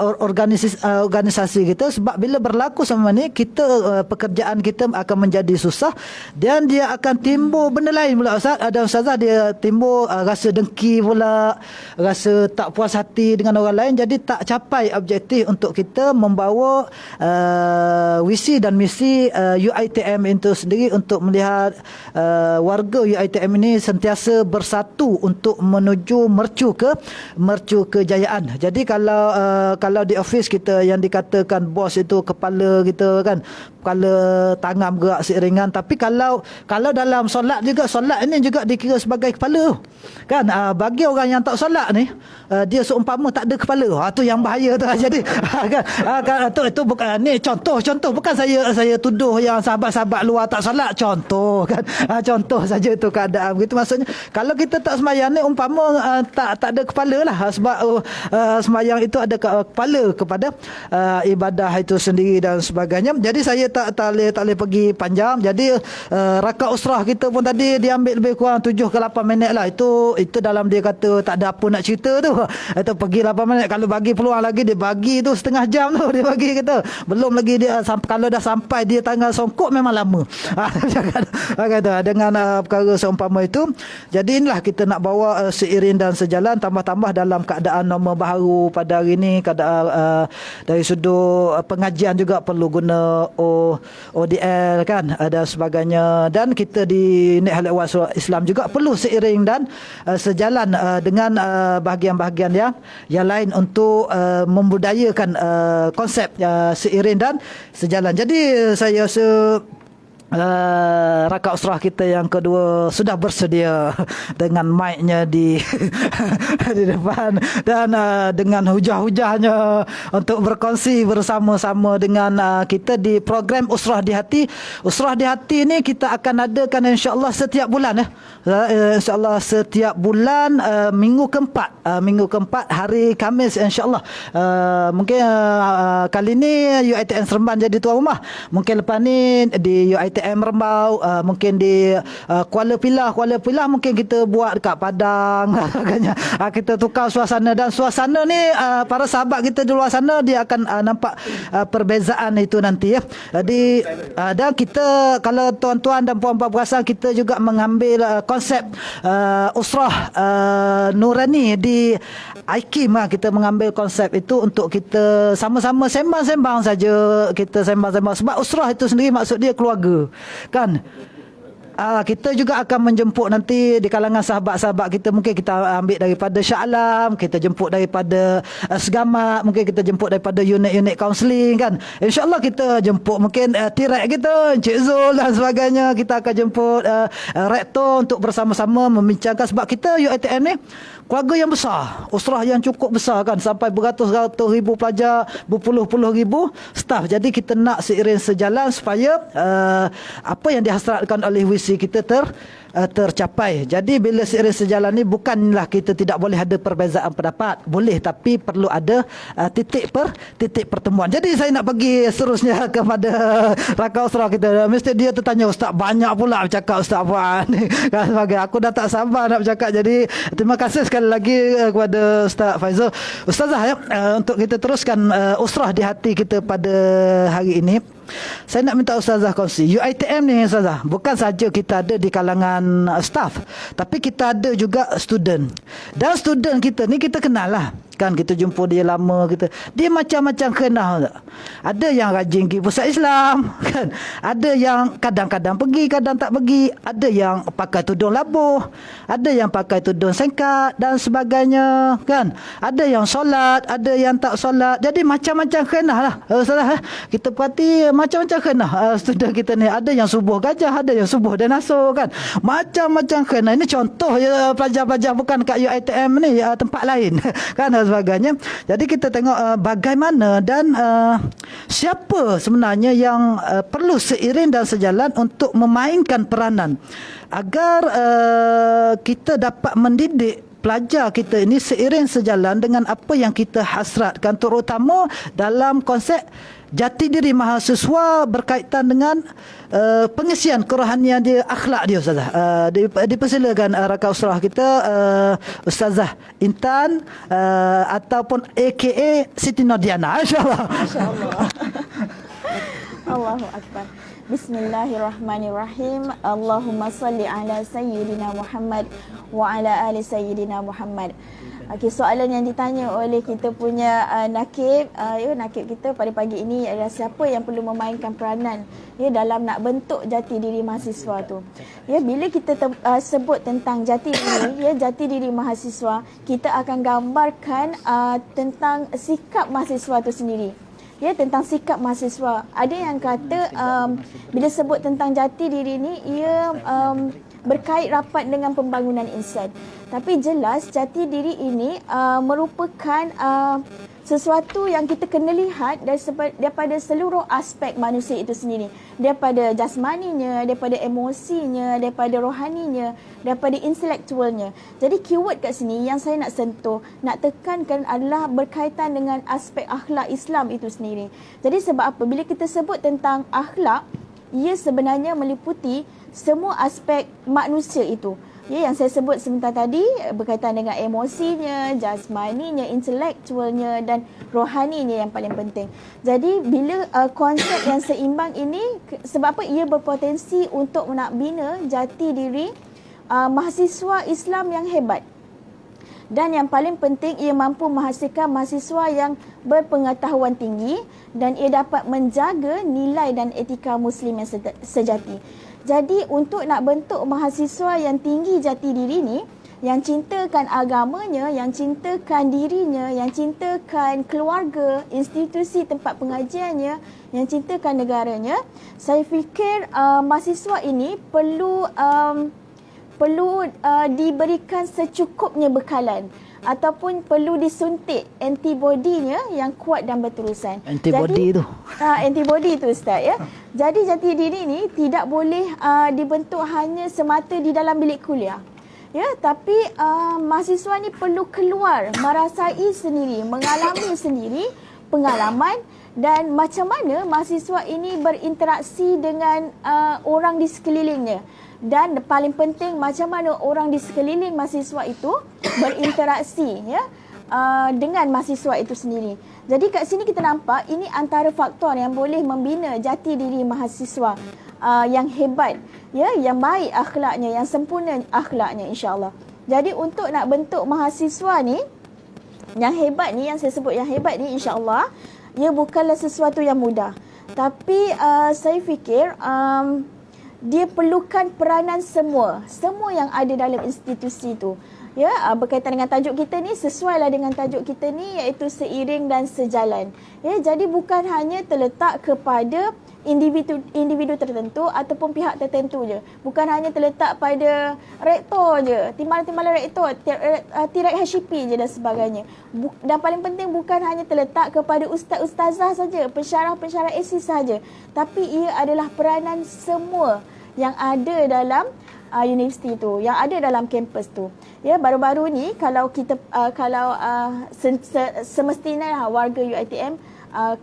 Speaker 1: organisasi kita. Sebab bila berlaku sama ni, kita pekerjaan kita akan menjadi susah, dan dia akan timbul benda lain pula Ustaz. Ada ustazah dia timbul rasa dengki pula, rasa tak puas hati dengan orang lain. Jadi tak capai objektif untuk kita membawa visi dan misi UiTM itu sendiri, untuk melihat warga UiTM ini sentiasa bersatu untuk menuju mercu kejayaan. Jadi kalau di office kita yang dikatakan bos itu kepala kita kan, kepala tangan bergerak seiringan, tapi kalau dalam solat juga, solat ini juga dikira sebagai kepala kan. Bagi orang yang tak solat ni, dia seumpama tak ada kepala. Tu yang bahaya tu. Jadi kan itu bukan ni contoh bukan saya tuduh yang sahabat-sahabat luar tak solat, contoh kan. Contoh saja itu keadaan begitu. Maksudnya kalau kita tak sembahyang ni umpama tak ada kepala lah, sebab sembahyang itu ada kepala kepada ibadah itu sendiri dan sebagainya. Jadi saya tak boleh pergi panjang. Jadi rakaat usrah kita pun tadi diambil lebih kurang 7 ke 8 minit lah. Itu dalam dia kata tak ada apa nak cerita tu, itu pergi 8 minit. Kalau bagi peluang lagi, dia bagi tu setengah jam tu dia bagi kita. Belum lagi dia kalau dah sampai dia tanggal songkok memang lama. Kata dengan perkara seumpama itu. Jadi inilah kita nak bawa seiring dan sejalan, tambah-tambah dalam keadaan norma baru pada hari ini. Keadaan dari sudut pengajian juga perlu guna ODL kan, dan sebagainya. Dan kita di Net Hal Ehwal Islam juga perlu seiring dan sejalan dengan bahagian-bahagian yang lain untuk membudayakan konsep seiring dan sejalan. Jadi saya rasa rakaat usrah kita yang kedua sudah bersedia dengan mic-nya di depan, dan dengan hujah-hujahnya untuk berkongsi bersama-sama dengan kita di program Usrah di Hati. Usrah di Hati ni kita akan adakan insya-Allah setiap bulan insya-Allah setiap bulan minggu keempat hari Khamis insya-Allah. Mungkin kali ni UiTM Seremban jadi tuan rumah. Mungkin lepas ni di UiTM Rembau, mungkin di Kuala Pilah mungkin kita buat dekat Padang. Kita tukar suasana, dan suasana ni para sahabat kita di luar sana dia akan nampak perbezaan itu nanti ya. Jadi dan kita, kalau tuan-tuan dan puan-puan perasan, kita juga mengambil konsep usrah nurani di IKIM. Kita mengambil konsep itu untuk kita sama-sama sembang-sembang saja. Kita sembang-sembang sebab usrah itu sendiri maksud dia keluarga kan. Kita juga akan menjemput nanti di kalangan sahabat-sahabat kita. Mungkin kita ambil daripada Shah Alam, kita jemput daripada Segamat, mungkin kita jemput daripada unit-unit kaunseling kan. InsyaAllah kita jemput mungkin Tirek kita, Encik Zul dan sebagainya. Kita akan jemput rektor untuk bersama-sama membincangkan, sebab kita UiTM ni keluarga yang besar, usrah yang cukup besar kan, sampai beratus-ratus ribu pelajar, berpuluh-puluh ribu staf. Jadi kita nak seiring sejalan supaya apa yang dihasratkan oleh visi kita tercapai. Jadi bila seiring sejalan ni, bukanlah kita tidak boleh ada perbezaan pendapat, boleh, tapi perlu ada titik pertemuan. Jadi saya nak bagi seterusnya kepada rakan usrah kita. Mesti dia tertanya, Ustaz banyak pula bercakap Ustaz Fuad ni kan, sebagai aku dah tak sabar nak bercakap. Jadi terima kasih sekali lagi kepada Ustaz Faizul. Ustazah, untuk kita teruskan usrah di hati kita pada hari ini, saya nak minta Ustazah kongsi. UiTM ni Ustazah, bukan saja kita ada di kalangan staff, tapi kita ada juga student. Dan student kita ni kita kenal lah kan, kita jumpa dia lama, dia macam-macam kenal. Ada yang rajin pergi pusat Islam kan, ada yang kadang-kadang pergi, kadang tak pergi, ada yang pakai tudung labuh, ada yang pakai tudung singkat dan sebagainya kan, ada yang solat, ada yang tak solat. Jadi macam-macam kenal lah Ustazah. Kita perhati macam-macam kenal student kita ni. Ada yang subuh gajah, ada yang subuh dinosaur kan, macam-macam kenal. Ini contoh ya, pelajar-pelajar bukan kat UiTM ni, tempat lain kan sebagainya. Jadi kita tengok bagaimana dan siapa sebenarnya yang perlu seiring dan sejalan untuk memainkan peranan agar kita dapat mendidik pelajar kita ini seiring sejalan dengan apa yang kita hasratkan, terutama dalam konsep jati diri mahasiswa berkaitan dengan pengisian kerohanian dia, akhlak dia Ustazah. Dipersilakan rakan usrah kita Ustazah Intan ataupun AKA Siti Nodiana, insyaAllah.
Speaker 4: Masya-Allah. Allahu Akbar. Bismillahirrahmanirrahim. Allahumma salli ala Sayyidina Muhammad wa ala ali Sayyidina Muhammad. Okey, soalan yang ditanya oleh kita punya nakib kita pada pagi ini adalah siapa yang perlu memainkan peranan dalam nak bentuk jati diri mahasiswa tu. Bila kita sebut tentang jati diri mahasiswa, kita akan gambarkan tentang sikap mahasiswa tu sendiri. Tentang sikap mahasiswa. Ada yang kata bila sebut tentang jati diri ni, ia berkait rapat dengan pembangunan insan. Tapi jelas jati diri ini merupakan sesuatu yang kita kena lihat daripada seluruh aspek manusia itu sendiri. Daripada jasmaninya, daripada emosinya, daripada rohaninya, daripada intelektualnya. Jadi keyword kat sini yang saya nak sentuh, nak tekankan adalah berkaitan dengan aspek akhlak Islam itu sendiri. Jadi sebab apa? Bila kita sebut tentang akhlak, ia sebenarnya meliputi semua aspek manusia itu. Yang saya sebut sebentar tadi berkaitan dengan emosinya, jasmaninya, intelektualnya dan rohaninya yang paling penting. Jadi bila konsep yang seimbang ini, sebab apa ia berpotensi untuk nak bina jati diri mahasiswa Islam yang hebat. Dan yang paling penting, ia mampu menghasilkan mahasiswa yang berpengetahuan tinggi dan ia dapat menjaga nilai dan etika Muslim yang sejati. Jadi untuk nak bentuk mahasiswa yang tinggi jati diri ni, yang cintakan agamanya, yang cintakan dirinya, yang cintakan keluarga, institusi tempat pengajiannya, yang cintakan negaranya, saya fikir mahasiswa ini perlu diberikan secukupnya bekalan ataupun perlu disuntik antibodinya yang kuat dan berterusan.
Speaker 1: Antibody tu.
Speaker 4: Antibody tu Ustaz ya. Jadi jati diri ni tidak boleh dibentuk hanya semata di dalam bilik kuliah. Ya, tapi mahasiswa ni perlu keluar, merasai sendiri, mengalami sendiri pengalaman dan macam mana mahasiswa ini berinteraksi dengan orang di sekelilingnya. Dan paling penting, macam mana orang di sekeliling mahasiswa itu berinteraksi dengan mahasiswa itu sendiri. Jadi kat sini kita nampak ini antara faktor yang boleh membina jati diri mahasiswa yang hebat, yang baik akhlaknya, yang sempurna akhlaknya, insya-Allah. Jadi untuk nak bentuk mahasiswa ni yang hebat ni, yang saya sebut yang hebat ni, insya-Allah ia bukanlah sesuatu yang mudah. Tapi saya fikir dia perlukan peranan semua yang ada dalam institusi tu. Berkaitan dengan tajuk kita ni, sesuailah dengan tajuk kita ni, iaitu seiring dan sejalan. Jadi bukan hanya terletak kepada individu tertentu ataupun pihak tertentu je. Bukan hanya terletak pada rektor je, timbalan-timbalan rektor, tirek HCP je dan sebagainya. Dan paling penting bukan hanya terletak kepada ustaz-ustazah saja, pensyarah-pensyarah ASIS saja, tapi ia adalah peranan semua yang ada dalam universiti tu, yang ada dalam kampus tu. Ya, baru-baru ni kalau kita semestinya warga UiTM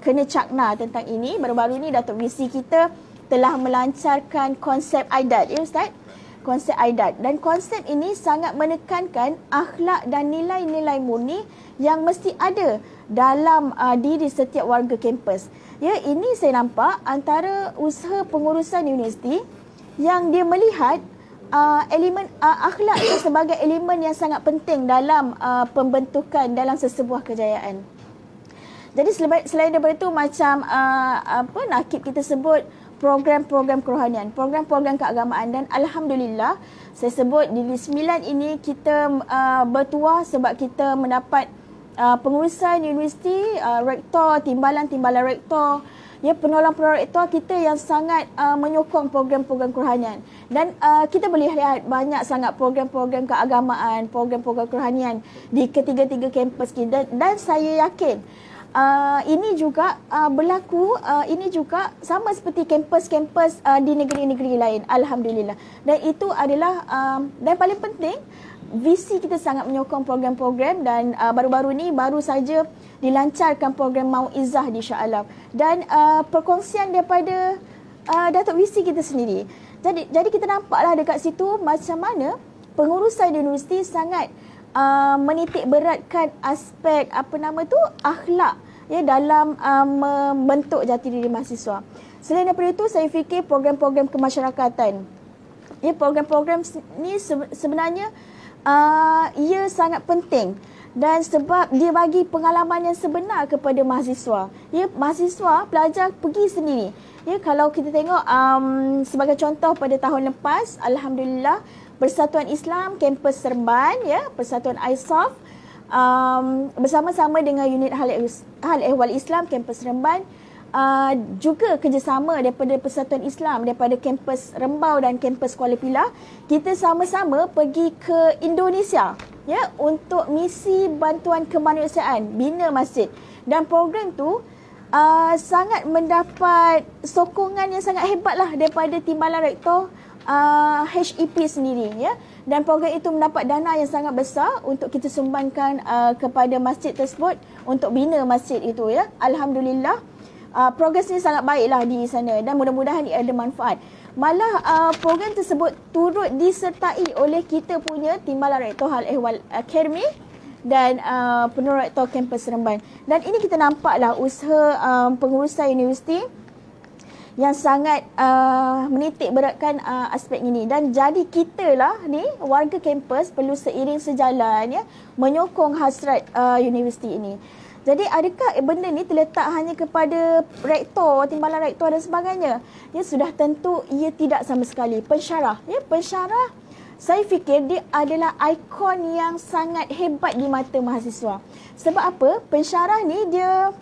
Speaker 4: kena cakna tentang ini. Baru-baru ni Datuk VC kita telah melancarkan konsep AIDAT, ya Ustaz? Konsep AIDAT. Dan konsep ini sangat menekankan akhlak dan nilai-nilai murni yang mesti ada dalam diri setiap warga kampus. Ya, ini saya nampak antara usaha pengurusan universiti yang dia melihat elemen akhlak itu sebagai elemen yang sangat penting dalam pembentukan dalam sesebuah kejayaan. Jadi selain daripada itu, macam nakib kita sebut program-program kerohanian, program-program keagamaan, dan alhamdulillah saya sebut di 9 ini kita bertuah sebab kita mendapat pengurusan universiti, rektor, timbalan-timbalan rektor, ya, penolong-penolong rektor kita yang sangat menyokong program-program kerohanian. Dan kita boleh lihat banyak sangat program-program keagamaan, program-program kerohanian di ketiga-tiga kampus kita, dan saya yakin ini juga berlaku, ini juga sama seperti kampus-kampus di negeri-negeri lain, alhamdulillah. Dan itu adalah dan paling penting, VC kita sangat menyokong program-program, dan baru-baru ni baru saja dilancarkan program Mauizah di Shah Alam, dan perkongsian daripada Datuk VC kita sendiri. Jadi kita nampaklah dekat situ macam mana pengurusan universiti sangat menitik beratkan aspek akhlak, ya, dalam membentuk jati diri mahasiswa. Selain daripada itu, saya fikir program-program kemasyarakatan, ya, program-program ni sebenarnya ia sangat penting, dan sebab dia bagi pengalaman yang sebenar kepada mahasiswa. Ya, mahasiswa pelajar pergi sendiri. Ya, kalau kita tengok sebagai contoh pada tahun lepas, alhamdulillah Persatuan Islam Kampus Seremban, ya, Persatuan ISAF bersama-sama dengan unit Hal Ehwal Islam Kampus Seremban, juga kerjasama daripada Persatuan Islam daripada kampus Rembau dan kampus Kuala Pilah, kita sama-sama pergi ke Indonesia, ya, untuk misi bantuan kemanusiaan bina masjid. Dan program tu sangat mendapat sokongan yang sangat hebatlah daripada timbalan rektor HEP sendiri, ya. Dan program itu mendapat dana yang sangat besar untuk kita sumbangkan kepada masjid tersebut untuk bina masjid itu, ya. Alhamdulillah, progres ni sangat baiklah di sana, dan mudah-mudahan ia ada manfaat. Malah program tersebut turut disertai oleh kita punya timbalan rektor Hal Ehwal Akademi dan penolong rektor kampus Seremban. Dan ini kita nampaklah usaha pengurusan universiti yang sangat menitik beratkan aspek ini. Dan jadi kita lah ni, warga kampus, perlu seiring sejalan, ya, menyokong hasrat universiti ini. Jadi adakah benda ni terletak hanya kepada rektor, timbalan rektor dan sebagainya? Ya, sudah tentu ia tidak sama sekali. Pensyarah, ya, pensyarah saya fikir dia adalah ikon yang sangat hebat di mata mahasiswa. Sebab apa? Pensyarah ni dia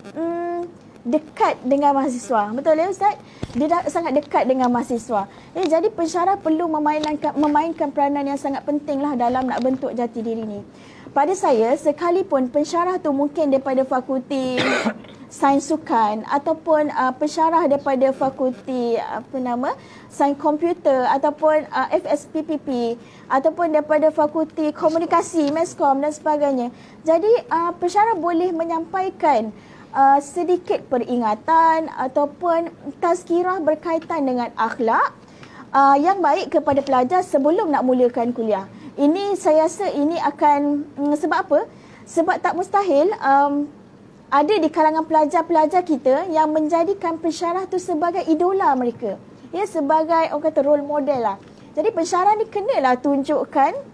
Speaker 4: dekat dengan mahasiswa. Betul ya Ustaz? Dia sangat dekat dengan mahasiswa. Jadi pensyarah perlu memainkan peranan yang sangat penting lah dalam nak bentuk jati diri ni. Pada saya, sekalipun pensyarah tu mungkin daripada fakulti sains sukan, ataupun pensyarah daripada fakulti sains komputer, ataupun FSPPP, ataupun daripada fakulti komunikasi, meskom dan sebagainya. Jadi pensyarah boleh menyampaikan sedikit peringatan ataupun tazkirah berkaitan dengan akhlak yang baik kepada pelajar sebelum nak mulakan kuliah. Ini saya rasa ini akan sebab apa? Sebab tak mustahil ada di kalangan pelajar-pelajar kita yang menjadikan pensyarah tu sebagai idola mereka. Ya, sebagai orang kata role model lah. Jadi pensyarah ni kenalah tunjukkan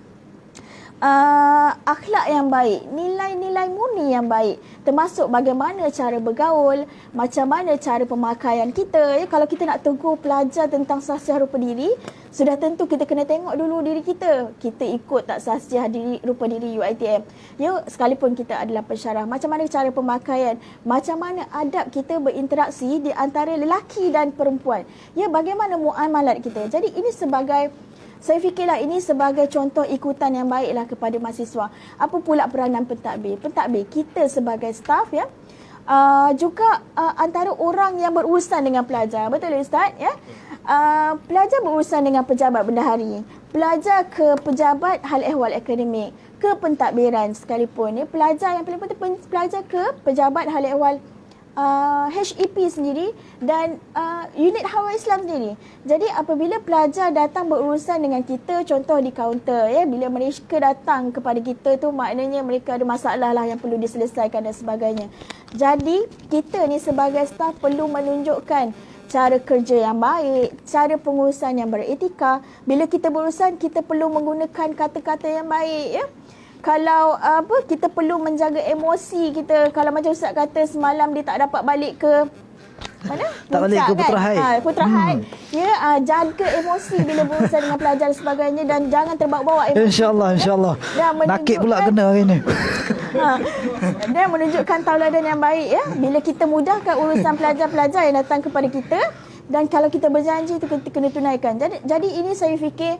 Speaker 4: akhlak yang baik, nilai-nilai murni yang baik, termasuk bagaimana cara bergaul, macam mana cara pemakaian kita. Ya, kalau kita nak tegur pelajar tentang sahsiah rupa diri, sudah tentu kita kena tengok dulu diri kita. Kita ikut tak sahsiah rupa diri UiTM. Ya, sekalipun kita adalah pensyarah. Macam mana cara pemakaian, macam mana adab kita berinteraksi di antara lelaki dan perempuan. Ya, bagaimana muamalat kita. Jadi ini sebagai, saya fikirlah ini sebagai contoh ikutan yang baiklah kepada mahasiswa. Apa pula peranan pentadbir? Pentadbir kita sebagai staf, ya, juga antara orang yang berurusan dengan pelajar. Betul Ustaz? Ya? Pelajar berurusan dengan pejabat bendahari, pelajar ke pejabat hal ehwal akademik, ke pentadbiran sekalipun. Ya? Pelajar yang paling penting, pelajar ke pejabat hal ehwal HEP sendiri dan unit hawal Islam sendiri. Jadi apabila pelajar datang berurusan dengan kita, contoh di kaunter, ya, bila mereka datang kepada kita tu maknanya mereka ada masalah lah yang perlu diselesaikan dan sebagainya. Jadi kita ni sebagai staf perlu menunjukkan cara kerja yang baik, cara pengurusan yang beretika. Bila kita berurusan, kita perlu menggunakan kata-kata yang baik, ya. Kalau kita perlu menjaga emosi kita. Kalau macam Ustaz kata semalam dia tak dapat balik ke mana?
Speaker 1: Tak balik ke Putra Hai.
Speaker 4: Putra Hai. Ya, jaga emosi bila berurusan dengan pelajar dan sebagainya dan jangan terbawa-bawa emosi.
Speaker 1: InsyaAllah. Nakik pula kena hari ni.
Speaker 4: Dan menunjukkan tauladan yang baik, ya. Bila kita mudahkan urusan pelajar-pelajar yang datang kepada kita, dan kalau kita berjanji itu kita kena tunaikan. Jadi ini saya fikir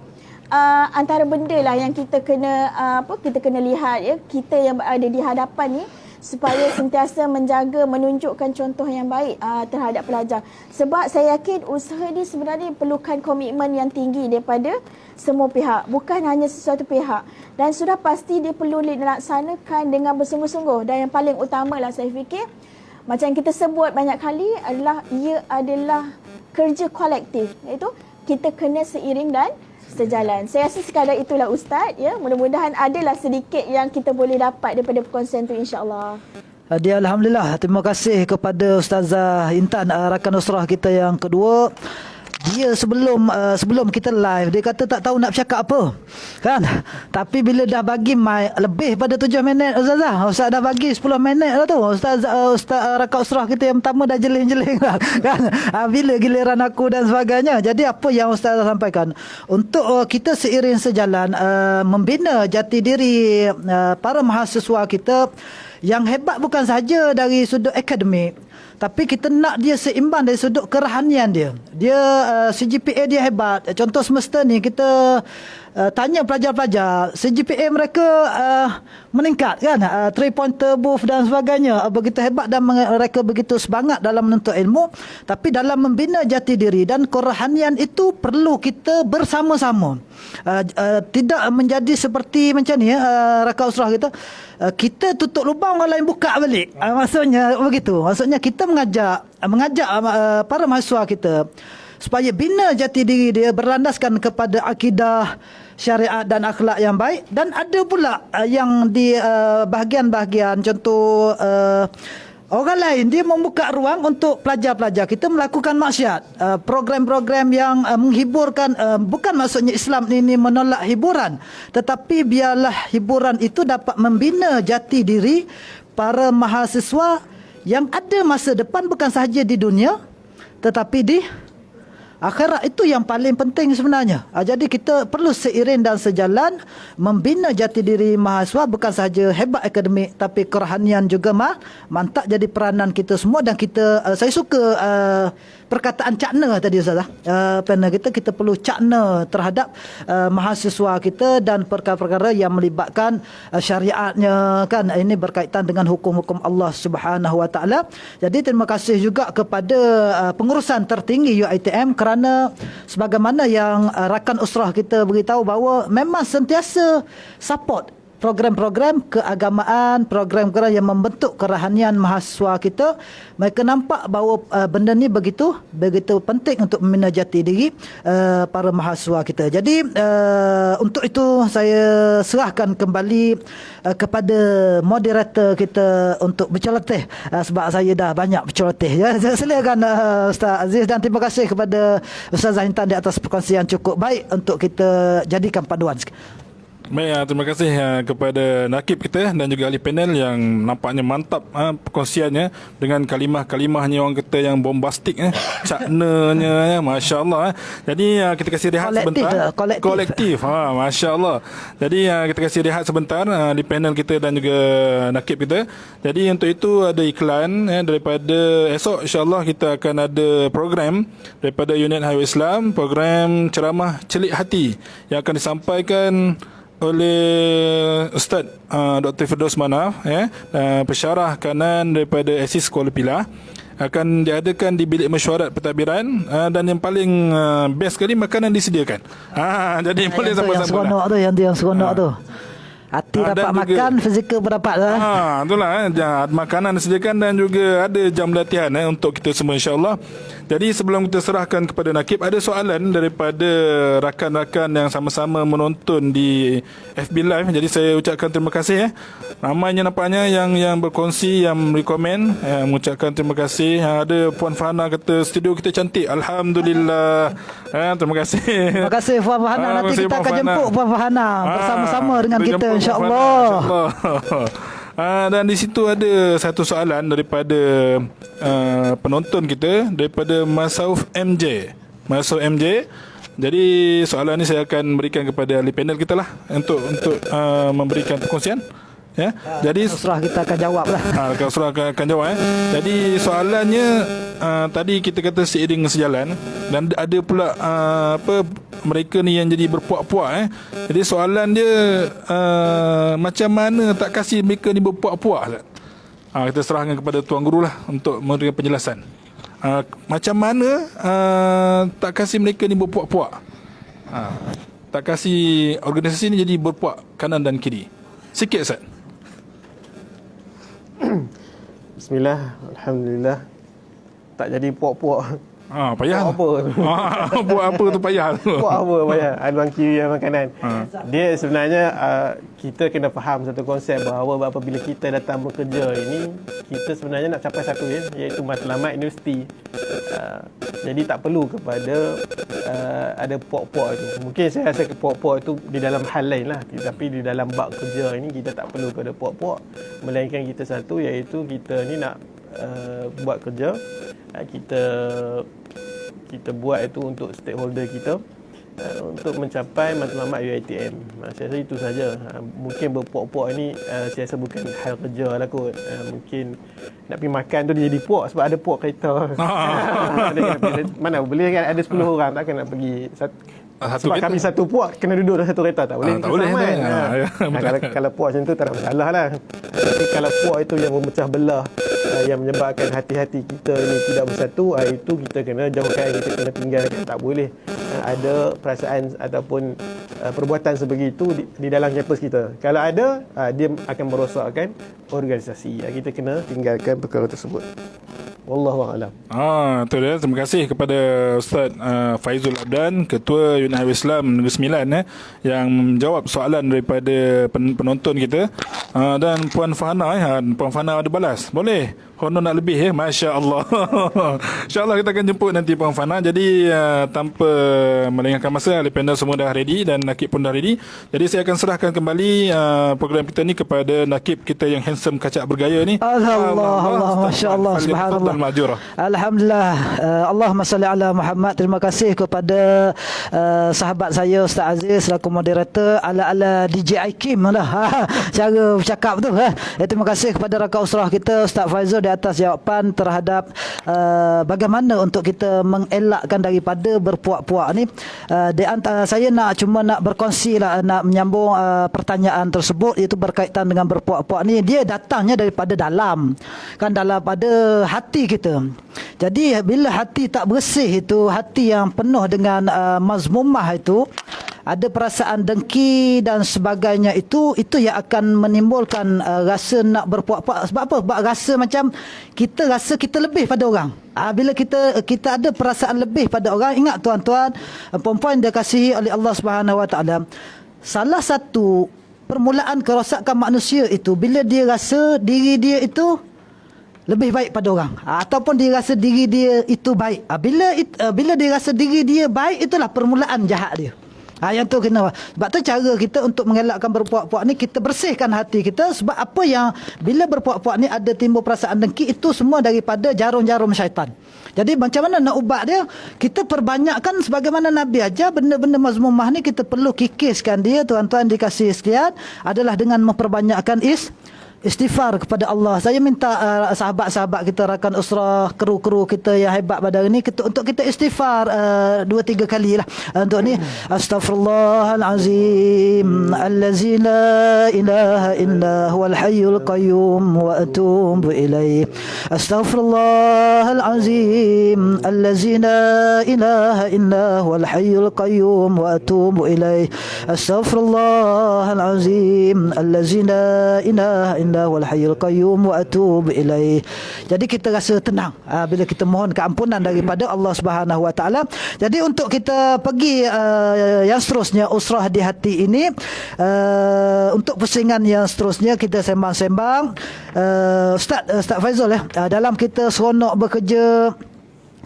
Speaker 4: antara benda lah yang kita kena kita kena lihat, ya, kita yang berada di hadapan ni, supaya sentiasa menjaga, menunjukkan contoh yang baik terhadap pelajar. Sebab saya yakin usaha ni sebenarnya perlukan komitmen yang tinggi daripada semua pihak, bukan hanya sesuatu pihak, dan sudah pasti dia perlu dilaksanakan dengan bersungguh-sungguh. Dan yang paling utamalah saya fikir, macam kita sebut banyak kali, ia adalah kerja kolektif, iaitu kita kena seiring dan sejalan. Saya rasa sekadar itulah Ustaz, ya. Mudah-mudahan adalah sedikit yang kita boleh dapat daripada perkongsian itu, insya-Allah.
Speaker 1: Dia Alhamdulillah, terima kasih kepada Ustazah Intan, rakan usrah kita yang kedua. Dia sebelum kita live, dia kata tak tahu nak bercakap apa, kan? Tapi bila dah bagi mic lebih pada 7 minit, Ustaz dah bagi 10 minit lah tu. Ustaz rakan usrah kita yang pertama dah jeling-jeling lah, kan? Bila giliran aku dan sebagainya. Jadi apa yang Ustaz sampaikan, untuk kita seiring sejalan membina jati diri para mahasiswa kita yang hebat bukan sahaja dari sudut akademik, tapi kita nak dia seimbang dari sudut kerohanian dia. Dia CGPA dia hebat. Contoh semesta ni kita tanya pelajar-pelajar, CGPA mereka meningkat, kan? 3 pointer above dan sebagainya. Begitu hebat dan mereka begitu semangat dalam menuntut ilmu. Tapi dalam membina jati diri dan kerohanian itu perlu kita bersama-sama. Tidak menjadi seperti macam ni, rakan usrah kita. Kita tutup lubang, orang lain buka balik. Maksudnya begitu. Maksudnya kita mengajak para mahasiswa kita supaya bina jati diri dia berlandaskan kepada akidah, syariat dan akhlak yang baik. Dan ada pula yang di bahagian-bahagian, contoh orang lain dia membuka ruang untuk pelajar-pelajar kita melakukan maksiat. Program-program yang menghiburkan, bukan maksudnya Islam ini menolak hiburan, tetapi biarlah hiburan itu dapat membina jati diri para mahasiswa yang ada masa depan, bukan sahaja di dunia tetapi di akhirat. Itu yang paling penting sebenarnya. Jadi kita perlu seiring dan sejalan membina jati diri mahasiswa, bukan sahaja hebat akademik tapi kerohanian juga mantap jadi peranan kita semua. Dan kita saya suka perkataan cakna tadi Ustazah. Panel kita perlu cakna terhadap mahasiswa kita dan perkara-perkara yang melibatkan syariatnya, kan? Ini berkaitan dengan hukum-hukum Allah Subhanahu Wa Taala. Jadi terima kasih juga kepada pengurusan tertinggi UiTM, kerana sebagaimana yang rakan usrah kita beritahu bahawa memang sentiasa support program-program keagamaan, program-program yang membentuk kerohanian mahasiswa kita. Mereka nampak bahawa benda ni begitu penting untuk membina jati diri para mahasiswa kita. Jadi untuk itu saya serahkan kembali kepada moderator kita untuk berceloteh, sebab saya dah banyak berceloteh, ya. Silakan Ustaz Aziz, dan terima kasih kepada Ustazah Intan di atas perkongsian cukup baik untuk kita jadikan panduan.
Speaker 2: Baik, terima kasih kepada nakib kita dan juga ahli panel yang nampaknya mantap perkongsiannya dengan kalimah-kalimahnya orang kata yang bombastik caknanya masya-Allah. Jadi kita kasih rehat sebentar. Kolektif. Masya-Allah. Jadi kita kasih rehat sebentar ahli panel kita dan juga nakib kita. Jadi untuk itu ada iklan daripada esok insya-Allah kita akan ada program daripada Unit Highway Islam, program ceramah celik hati yang akan disampaikan oleh Ustaz Dr. Firdaus Manaf pensyarah kanan daripada Asis Kuala Pilah, akan diadakan di bilik mesyuarat pentadbiran dan yang paling best sekali makanan disediakan. Jadi boleh sama-sama
Speaker 1: yang seronok tu. Hati dapat makan, fizikal pun dapat lah.
Speaker 2: Itulah makanan disediakan dan juga ada jam latihan untuk kita semua insya-Allah. Jadi sebelum kita serahkan kepada nakib, ada soalan daripada rakan-rakan yang sama-sama menonton di FB Live. Jadi saya ucapkan terima kasih ramainya nampaknya yang berkongsi, yang rekomen, mengucapkan terima kasih. Ada Puan Fahana kata studio kita cantik. Alhamdulillah. Terima kasih.
Speaker 1: Terima kasih Puan Fahana. Nanti kita akan jemput Puan Fahana bersama-sama dengan kita insya-Allah. Dan di situ ada satu soalan daripada penonton kita daripada Masauf MJ. Jadi soalan ni saya akan berikan kepada ahli panel kita lah untuk memberikan perkongsian. Jadi Surah kita akan jawab lah.
Speaker 2: Kau Surah akan jawab. Jadi soalannya tadi kita kata seiring sejalan dan ada pula mereka ni yang jadi berpuak-puak. Jadi soalan dia macam mana tak kasih mereka ni berpuak-puak. Kita serahkan kepada Tuan Guru lah untuk memberikan penjelasan. Macam mana tak kasih mereka ni berpuak-puak. Tak kasih organisasi ni jadi berpuak kanan dan kiri. Sikit Ustaz.
Speaker 3: Bismillah, alhamdulillah. Tak jadi puak-puak.
Speaker 2: Payah. Buat apa tu payah.
Speaker 3: Buat apa payah. Aduan kiri dan kanan. Dia sebenarnya kita kena faham satu konsep bahawa apabila kita datang bekerja ini, kita sebenarnya nak capai satu iaitu matlamat universiti. Jadi tak perlu kepada ada puak-puak itu. Mungkin saya rasa puak-puak itu di dalam hal lain lah. Tapi di dalam bab kerja ini kita tak perlu kepada puak-puak. Melainkan kita satu iaitu kita ni nak buat kerja. Kita buat itu untuk stakeholder kita untuk mencapai matlamat UiTM. Saya rasa itu saja. Mungkin berpuak-puak ni saya rasa bukan hal kerja lah kot. Mungkin nak pergi makan tu dia jadi puak sebab ada puak kereta. Mana boleh kan ada 10 orang takkan nak pergi sebab kereta. Kami satu puak kena duduk dalam satu kereta tak boleh.
Speaker 2: Tak boleh.
Speaker 3: Kalau puak macam tu tak ada masalah lah. Tapi kalau puak itu yang memecah belah, yang menyebabkan hati-hati kita ini tidak bersatu, itu kita kena jauhkan, kita kena tinggalkan. Tak boleh ada perasaan ataupun perbuatan sebegitu di dalam kampus kita. Kalau ada, dia akan merosakkan organisasi. Kita kena tinggalkan perkara tersebut. Wallahu a'lam.
Speaker 2: Itu dia. Terima kasih kepada Ustaz Faizul Abdan, Ketua Unit Highway Islam Negeri Sembilan yang menjawab soalan daripada penonton kita. Dan Puan Fahana Puan Fahana ada balas. Boleh. Honor nak lebih Masya-Allah. InsyaAllah kita akan jemput nanti Puan Fahana. Jadi tanpa melengahkan masa, ahli panel semua dah ready dan nakib pun dah ready. Jadi saya akan serahkan kembali program kita ni kepada nakib kita yang handsome kacak bergaya ni.
Speaker 1: Allah Masya-Allah, subhanallah. Alhamdulillah. Allahumma salli ala Muhammad. Terima kasih kepada sahabat saya Ustaz Aziz selaku moderator, ala DJ Aikim lah cara bercakap tu. Terima kasih kepada rakan usrah kita Ustaz Faizul di atas jawapan terhadap bagaimana untuk kita mengelakkan daripada berpuak-puak ni. Di antara saya cuma nak berkongsi lah, nak menyambung pertanyaan tersebut, iaitu berkaitan dengan berpuak-puak ni. Dia datangnya daripada dalam, kan, daripada hati kita. Jadi bila hati tak bersih itu, hati yang penuh dengan mazmumah itu, ada perasaan dengki dan sebagainya, itu yang akan menimbulkan rasa nak berpuak-puak. Sebab apa? Sebab rasa macam kita rasa kita lebih pada orang. Bila kita ada perasaan lebih pada orang, ingat tuan-tuan, perempuan dia kasihi oleh Allah Subhanahu Wa Taala. Salah satu permulaan kerosakan manusia itu bila dia rasa diri dia itu lebih baik pada orang, ataupun dia rasa diri dia itu baik. Bila dia rasa diri dia baik, itulah permulaan jahat dia. Yang tu kena. Sebab tu cara kita untuk mengelakkan berpuak-puak ni, kita bersihkan hati kita. Sebab apa yang bila berpuak-puak ni ada timbul perasaan dengki, itu semua daripada jarum-jarum syaitan. Jadi macam mana nak ubat dia? Kita perbanyakkan sebagaimana Nabi ajar, benda-benda mazmumah ni kita perlu kikiskan dia. Tuan-tuan dikasih sekalian, adalah dengan memperbanyakkan istighfar kepada Allah. Saya minta sahabat-sahabat kita, rakan usrah, kru-kru kita yang hebat pada hari ni, untuk kita istighfar 2-3 kali lah untuk ni. Astaghfirullahalazim allazi la ilaha illa huwal hayyul qayyum wa atubu ilaih. Astaghfirullahalazim allazi la ilaha illa huwal hayyul qayyum wa atubu ilaih. Astaghfirullahalazim allazi la ilaha wal hayyul qayyum wa atubu ilaih. Jadi kita rasa tenang bila kita mohon keampunan daripada Allah Subhanahu wa taala. Jadi untuk kita pergi yang seterusnya, usrah di hati ini, untuk pusingan yang seterusnya kita sembang-sembang, Ustaz Faizul dalam kita seronok bekerja,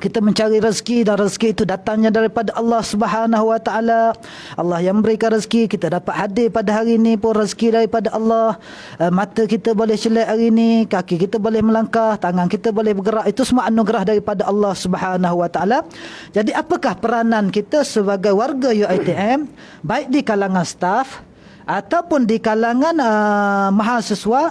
Speaker 1: kita mencari rezeki, dan rezeki itu datangnya daripada Allah Subhanahu wa taala. Allah yang memberikan rezeki, kita dapat hadir pada hari ini pun rezeki daripada Allah. Mata kita boleh celik hari ini, kaki kita boleh melangkah, tangan kita boleh bergerak, itu semua anugerah daripada Allah Subhanahu wa taala. Jadi apakah peranan kita sebagai warga UiTM, baik di kalangan staf ataupun di kalangan mahasiswa,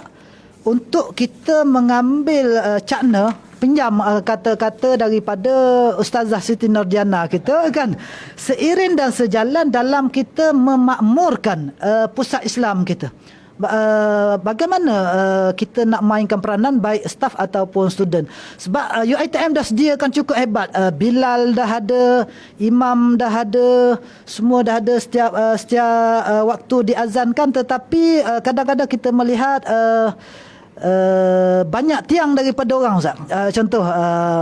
Speaker 1: untuk kita mengambil cakna, pinjam kata-kata daripada Ustazah Siti Nurdiana kita kan, seiring dan sejalan dalam kita memakmurkan pusat Islam kita. Bagaimana kita nak mainkan peranan baik staf ataupun student. Sebab UiTM dah sediakan cukup hebat. Bilal dah ada, imam dah ada, semua dah ada setiap waktu diazankan, tetapi kadang-kadang kita melihat banyak tiang daripada orang, Ustaz. Contoh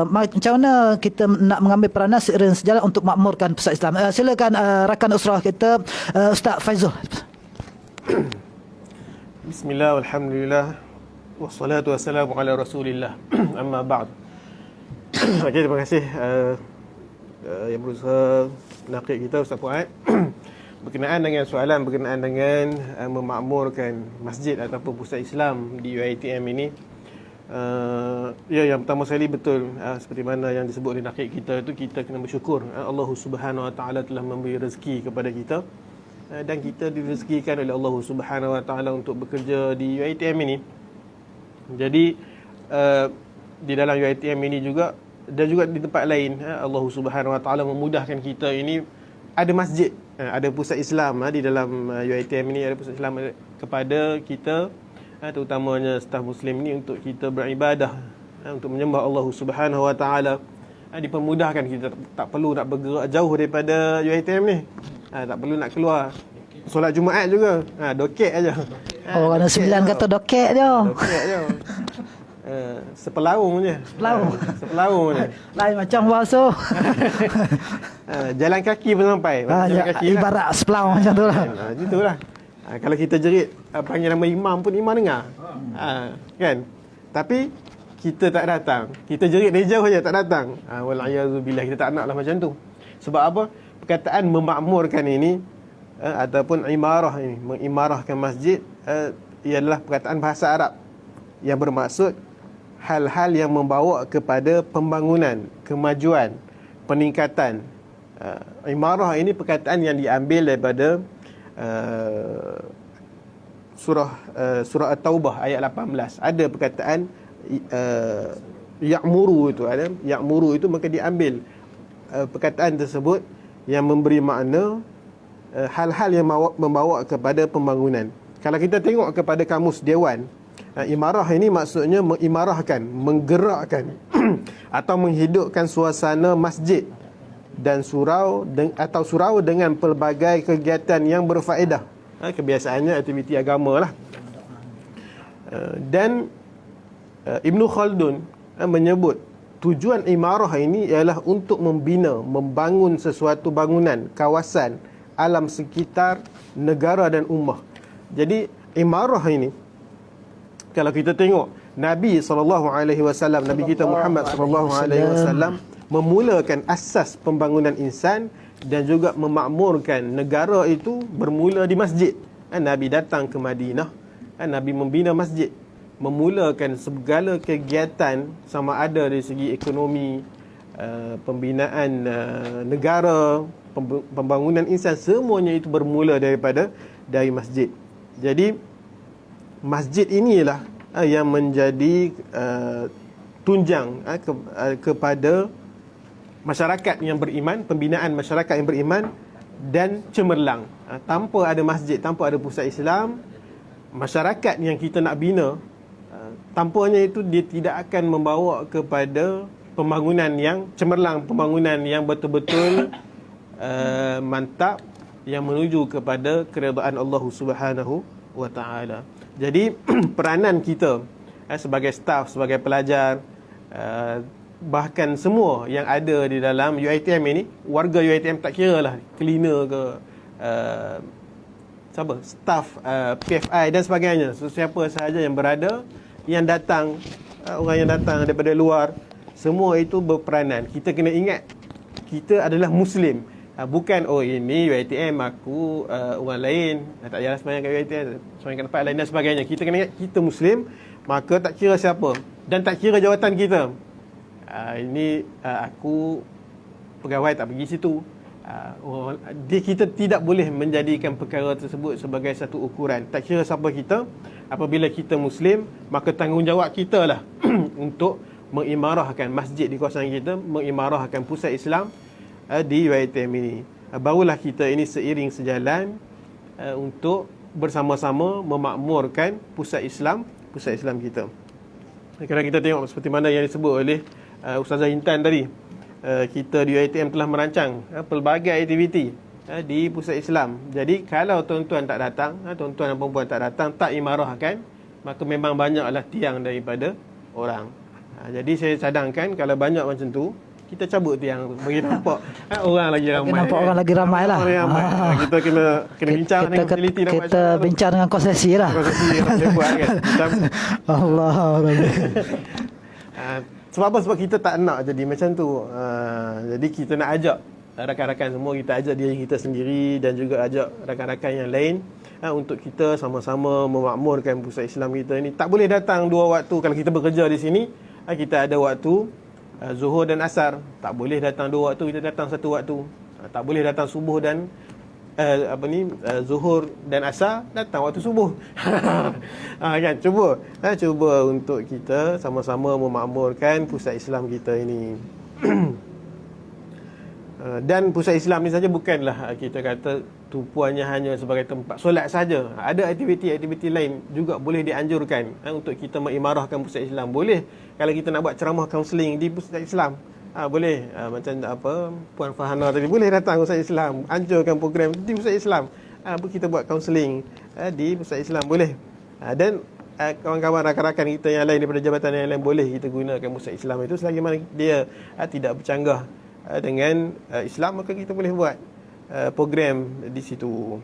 Speaker 1: macam mana kita nak mengambil peranan seiring sejalan untuk makmurkan pusat Islam. Silakan rakan usrah kita, Ustaz Faizul.
Speaker 3: Bismillah, alhamdulillah, wassalatu wassalamu ala rasulillah. Amma ba'd. Okay, terima kasih yang berusaha nakik kita, Ustaz Fuad. Berkenaan dengan soalan berkenaan dengan memakmurkan masjid ataupun pusat Islam di UiTM ini, ya, yang pertama sekali betul, seperti mana yang disebut oleh nakik kita itu, kita kena bersyukur Allah Subhanahu wa taala telah memberi rezeki kepada kita, dan kita direzekikan oleh Allah Subhanahu wa taala untuk bekerja di UiTM ini. Jadi di dalam UiTM ini juga, dan juga di tempat lain, Allah Subhanahu wa taala memudahkan kita ini ada masjid, ada pusat Islam di dalam UiTM ini, ada pusat Islam kepada kita, terutamanya staf Muslim ni, untuk kita beribadah, untuk menyembah Allah Subhanahu wa taala. Dipermudahkan, kita tak perlu nak bergerak jauh daripada UiTM ni, tak perlu nak keluar. Solat Jumaat juga dokek aja.
Speaker 1: Orang sembilan kata dokek je.
Speaker 3: Dokek je. Sepelaung je. Sepelaung je.
Speaker 1: Lain macam bahasa.
Speaker 3: Jalan kaki pun sampai. Jalan kaki
Speaker 1: ibarat sepelaung macam tu lah.
Speaker 3: Itulah. Kalau kita jerit panggil nama imam pun imam dengar. Kan? Tapi kita tak datang. Kita jerit dari jauh saja tak datang. Wala'iyazubillah, kita tak naklah macam tu. Sebab apa? Perkataan memakmurkan ini ataupun imarah ini, mengimarahkan masjid, ialah perkataan bahasa Arab yang bermaksud hal-hal yang membawa kepada pembangunan, kemajuan, peningkatan. Imarah ini perkataan yang diambil daripada surah At-Taubah ayat 18. Ada perkataan ya'muru itu, ada ya'muru itu, maka diambil perkataan tersebut yang memberi makna hal-hal yang membawa kepada pembangunan. Kalau kita tengok kepada kamus Dewan, imarah ini maksudnya mengimarahkan, menggerakkan atau menghidupkan suasana masjid dan surau atau surau dengan pelbagai kegiatan yang berfaedah. Kebiasaannya aktiviti agama lah. Dan Ibn Khaldun menyebut tujuan imarah ini ialah untuk membina, membangun sesuatu bangunan, kawasan, alam sekitar, negara dan ummah. Jadi imarah ini, kalau kita tengok Nabi SAW, Nabi kita Muhammad SAW memulakan asas pembangunan insan dan juga memakmurkan negara itu bermula di masjid. Nabi datang ke Madinah, Nabi membina masjid, memulakan segala kegiatan sama ada dari segi ekonomi, pembinaan negara, pembangunan insan, semuanya itu bermula dari masjid. Jadi masjid inilah yang menjadi tunjang kepada masyarakat yang beriman, pembinaan masyarakat yang beriman dan cemerlang. Tanpa ada masjid, tanpa ada pusat Islam, masyarakat yang kita nak bina, tanpanya itu dia tidak akan membawa kepada pembangunan yang cemerlang, pembangunan yang betul-betul mantap, yang menuju kepada keredaan Allah Subhanahu wa taala. Jadi peranan kita sebagai staf, sebagai pelajar, bahkan semua yang ada di dalam UiTM ini, warga UiTM, tak kira lah cleaner ke staf PFI dan sebagainya, siapa sahaja yang berada, yang datang, orang yang datang daripada luar, semua itu berperanan. Kita kena ingat kita adalah Muslim. Bukan ini UiTM, aku orang lain, tak payahlah sembahyang kat UiTM, sembahyang kat tempat lain dan sebagainya. Kita kena ingat kita Muslim, maka tak kira siapa dan tak kira jawatan kita. Aku pegawai, tak pergi situ. Kita tidak boleh menjadikan perkara tersebut sebagai satu ukuran. Tak kira siapa kita, apabila kita Muslim, maka tanggungjawab kita lah untuk mengimarahkan masjid di kawasan kita, mengimarahkan pusat Islam di UiTM ini. Barulah kita ini seiring sejalan untuk bersama-sama memakmurkan pusat Islam kita. Kalau kita tengok seperti mana yang disebut oleh Ustazah Intan tadi, kita di UiTM telah merancang pelbagai aktiviti di pusat Islam. Jadi kalau tuan-tuan tak datang, tuan-tuan dan perempuan tak datang, tak imarahkan, maka memang banyaklah tiang daripada orang. Jadi saya cadangkan kalau banyak macam tu, kita cabut tiang bagi nampak orang lagi ramai.
Speaker 1: Nampak orang lagi ramai lah.
Speaker 3: Kita kena bincang dengan facility.
Speaker 1: Kita bincang dengan konsesi lah.
Speaker 3: Konsesi buat kan.
Speaker 1: Allah.
Speaker 3: Sebab apa? Sebab kita tak nak jadi macam tu. Jadi kita nak ajak rakan-rakan semua, kita ajak diri kita sendiri dan juga ajak rakan-rakan yang lain untuk kita sama-sama memakmurkan pusat Islam kita ini. Tak boleh datang dua waktu. Kalau kita bekerja di sini, kita ada waktu Zuhur dan Asar. Tak boleh datang dua waktu, kita datang satu waktu. Tak boleh datang subuh dan Zuhur dan Asar, datang waktu subuh. Kan, cuba untuk kita sama-sama memakmurkan pusat Islam kita ini. Dan pusat Islam ni saja bukanlah kita kata tumpuannya hanya sebagai tempat solat saja. Ada aktiviti-aktiviti lain juga boleh dianjurkan untuk kita mengimarahkan pusat Islam. Boleh kalau kita nak buat ceramah kaunseling di pusat Islam, boleh. Macam Puan Fahana tadi, boleh datang pusat Islam, anjurkan program di pusat Islam. Kita buat kaunseling di pusat Islam, boleh. Dan kawan-kawan rakan-rakan kita yang lain daripada jabatan yang lain, boleh kita gunakan pusat Islam itu selagi mana dia tidak bercanggah dengan Islam, maka kita boleh buat program di situ.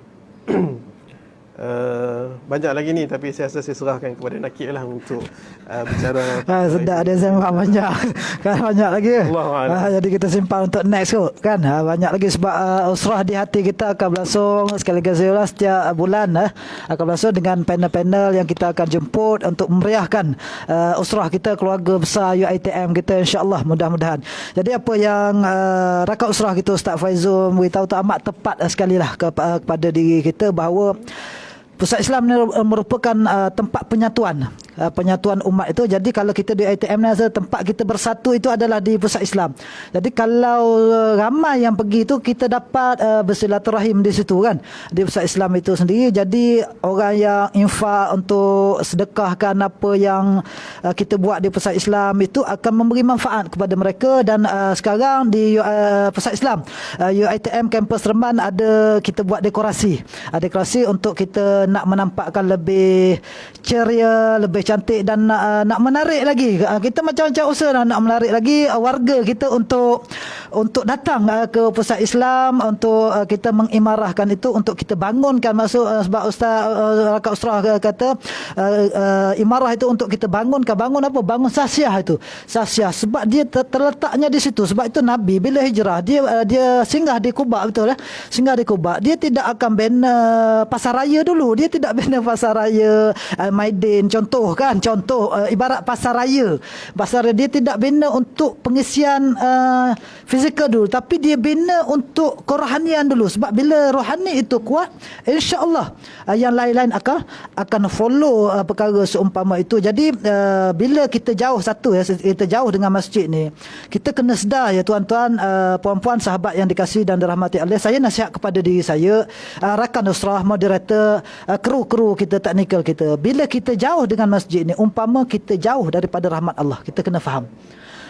Speaker 3: Banyak lagi ni, tapi saya rasa saya serahkan kepada Nakib lah untuk bicara.
Speaker 1: Sedap dia sembang banyak. Kan banyak lagi. Jadi kita simpan untuk next kot kan. Banyak lagi sebab usrah di hati kita akan berlangsung sekali setiap bulan akan berlangsung dengan panel-panel yang kita akan jemput untuk memeriahkan usrah kita, keluarga besar UiTM kita, insya-Allah, mudah-mudahan. Jadi apa yang rakan usrah kita Ustaz Faizul beritahu tu amat tepat sekali lah kepada diri kita, bahawa Pusat Islam ni merupakan tempat penyatuan umat itu. Jadi kalau kita di UiTM ni, tempat kita bersatu itu adalah di Pusat Islam. Jadi kalau ramai yang pergi itu, kita dapat bersilaturahim di situ kan, di Pusat Islam itu sendiri. Jadi orang yang infak untuk sedekahkan apa yang kita buat di Pusat Islam itu akan memberi manfaat kepada mereka. Dan sekarang di Pusat Islam UiTM Kampus Reman kita buat dekorasi untuk kita nak menampakkan lebih ceria, lebih cantik dan nak menarik lagi. Kita macam-macam usaha nak menarik lagi warga kita untuk untuk datang ke pusat Islam untuk kita mengimarahkan itu, untuk kita bangunkan. Maksud sebab Ustaz Raka Usrah kata imarah itu untuk kita bangunkan. Bangun apa? Bangun sasiah itu. Sasiah sebab dia terletaknya di situ. Sebab itu Nabi bila hijrah dia singgah di Quba, betul ya? Singgah di Quba. Dia tidak akan bina pasar raya dulu. Dia tidak bina pasar raya Maidin contoh kan. Contoh ibarat pasar raya. Pasar raya dia tidak bina untuk pengisian fizikal dulu, tapi dia bina untuk kerohanian dulu. Sebab bila rohani itu kuat, insya-Allah yang lain-lain akan follow perkara seumpama itu. Jadi bila kita jauh satu ya, kita jauh dengan masjid ni, kita kena sedar ya tuan-tuan, puan-puan, sahabat yang dikasihi dan dirahmati Allah. Saya nasihat kepada diri saya, rakan usrah, moderator, kru-kru kita, teknikal kita, bila kita jauh dengan masjid ni, umpama kita jauh daripada rahmat Allah. Kita kena faham.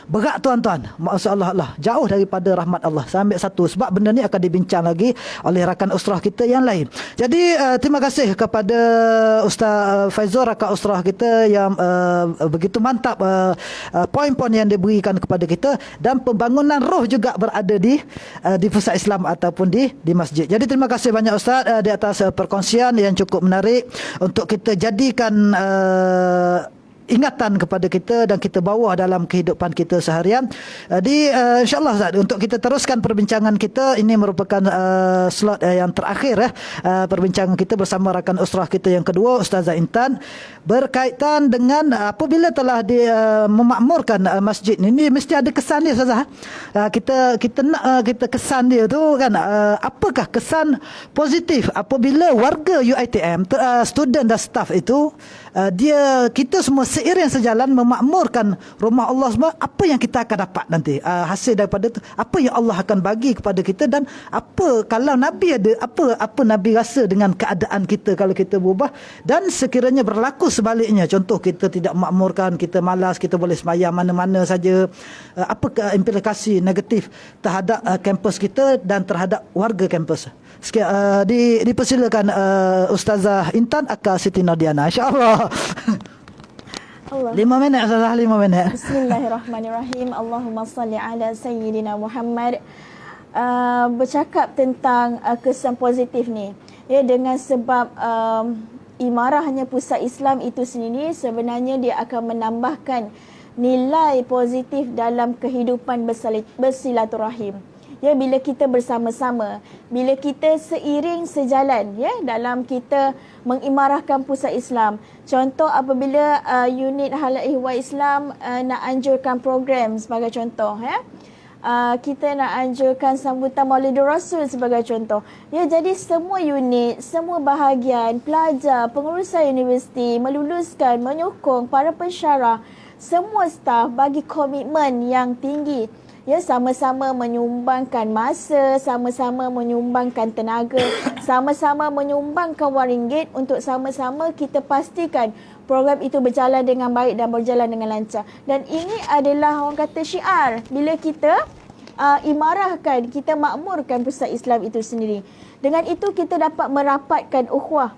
Speaker 1: Berat tuan-tuan, masyaallah, jauh daripada rahmat Allah. Saya ambil satu sebab benda ni akan dibincang lagi oleh rakan usrah kita yang lain. Jadi terima kasih kepada Ustaz Faizul, rakan usrah kita yang begitu mantap poin-poin yang diberikan kepada kita, dan pembangunan roh juga berada di pusat Islam ataupun di masjid. Jadi terima kasih banyak Ustaz di atas perkongsian yang cukup menarik untuk kita jadikan ingatan kepada kita dan kita bawa dalam kehidupan kita seharian. InsyaAllah Ustaz, untuk kita teruskan perbincangan kita, ini merupakan slot yang terakhir perbincangan kita bersama rakan usrah kita yang kedua, Ustazah Intan, berkaitan dengan apabila telah memakmurkan masjid ini mesti ada kesan dia Ustazah. Kita nak kita kesan dia tu kan, apakah kesan positif apabila warga UiTM, student dan staff itu kita semua seiring sejalan memakmurkan rumah Allah semua, apa yang kita akan dapat nanti hasil daripada itu, apa yang Allah akan bagi kepada kita, dan apa kalau Nabi ada, apa Nabi rasa dengan keadaan kita kalau kita berubah, dan sekiranya berlaku sebaliknya, contoh kita tidak memakmurkan, kita malas, kita boleh semayang mana-mana saja, apa implikasi negatif terhadap kampus kita dan terhadap warga kampus. Sekian, dipersilakan Ustazah Intan Aka Siti Nodiana, insya-Allah. 5 minit Ustazah, 5 minit.
Speaker 4: Bismillahirrahmanirrahim. Allahumma salli ala Sayyidina Muhammad. Bercakap tentang kesan positif ni, ya, dengan sebab imarahnya pusat Islam itu sendiri sebenarnya dia akan menambahkan nilai positif dalam kehidupan bersilaturahim. Ya, bila kita bersama-sama, bila kita seiring sejalan, ya, dalam kita mengimarahkan pusat Islam. Contoh apabila unit Halal Ihwal Islam nak anjurkan program sebagai contoh, ya. Kita nak anjurkan sambutan Maulidur Rasul sebagai contoh. Ya, jadi semua unit, semua bahagian, pelajar, pengurusan universiti meluluskan, menyokong para pensyarah, semua staf bagi komitmen yang tinggi. Ya, sama-sama menyumbangkan masa, sama-sama menyumbangkan tenaga, sama-sama menyumbangkan wang ringgit untuk sama-sama kita pastikan program itu berjalan dengan baik dan berjalan dengan lancar. Dan ini adalah orang kata syiar bila kita imarahkan, kita makmurkan pusat Islam itu sendiri. Dengan itu kita dapat merapatkan ukhuwah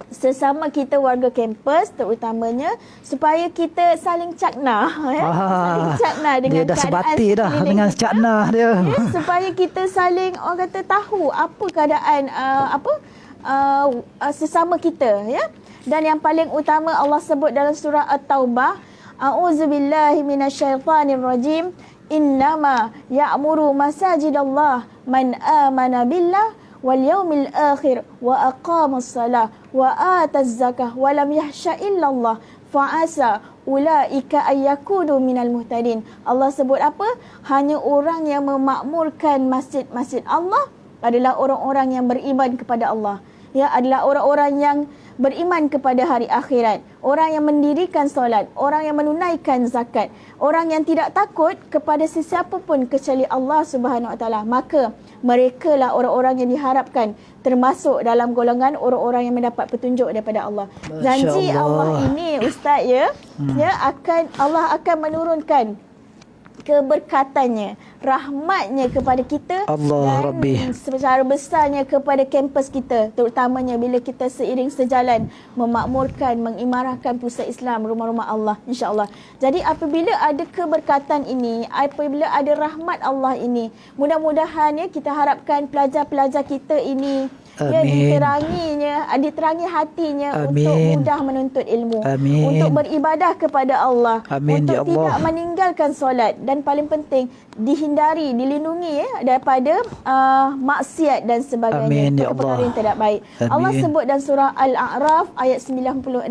Speaker 4: sesama kita warga kampus terutamanya, supaya kita saling cakna, ya? Saling cakna dengan
Speaker 1: dia dah
Speaker 4: keadaan
Speaker 1: sebati dah dengan cakna dia.
Speaker 4: Ya, supaya kita saling orang kata tahu apa keadaan sesama kita, ya. Dan yang paling utama Allah sebut dalam surah At-Taubah, a'udzubillahi minasyaitanirrajim, innama ya'muru masajidallah man amana billah wal yaumil akhir wa aqamas salah wa ataz zakah wa lam yahsha illallah fa'asa ulaika ayyakunu minal muhtadin. Allah sebut apa? Hanya orang yang memakmurkan masjid-masjid Allah adalah orang-orang yang beriman kepada Allah. Ya, adalah orang-orang yang beriman kepada hari akhirat, orang yang mendirikan solat, orang yang menunaikan zakat, orang yang tidak takut kepada sesiapa pun kecuali Allah Subhanahu Wa Taala. Maka mereka lah orang-orang yang diharapkan termasuk dalam golongan orang-orang yang mendapat petunjuk daripada Allah. Janji Allah ini Ustaz, ya, Allah akan menurunkan keberkatannya, rahmatnya kepada kita
Speaker 1: Allah
Speaker 4: dan
Speaker 1: Rabbi.
Speaker 4: secara besarnya kepada kampus kita, terutamanya bila kita seiring sejalan memakmurkan, mengimarahkan pusat Islam, rumah-rumah Allah, insya-Allah. Jadi apabila ada keberkatan ini, apabila ada rahmat Allah ini, mudah-mudahan ya kita harapkan pelajar-pelajar kita ini ya diterangi hatinya untuk mudah menuntut ilmu, untuk beribadah kepada Allah, untuk tidak meninggalkan solat, dan paling penting dihindari, dilindungi daripada maksiat dan sebagainya, perkara yang tidak baik. Allah sebut dalam surah Al-A'raf ayat 96,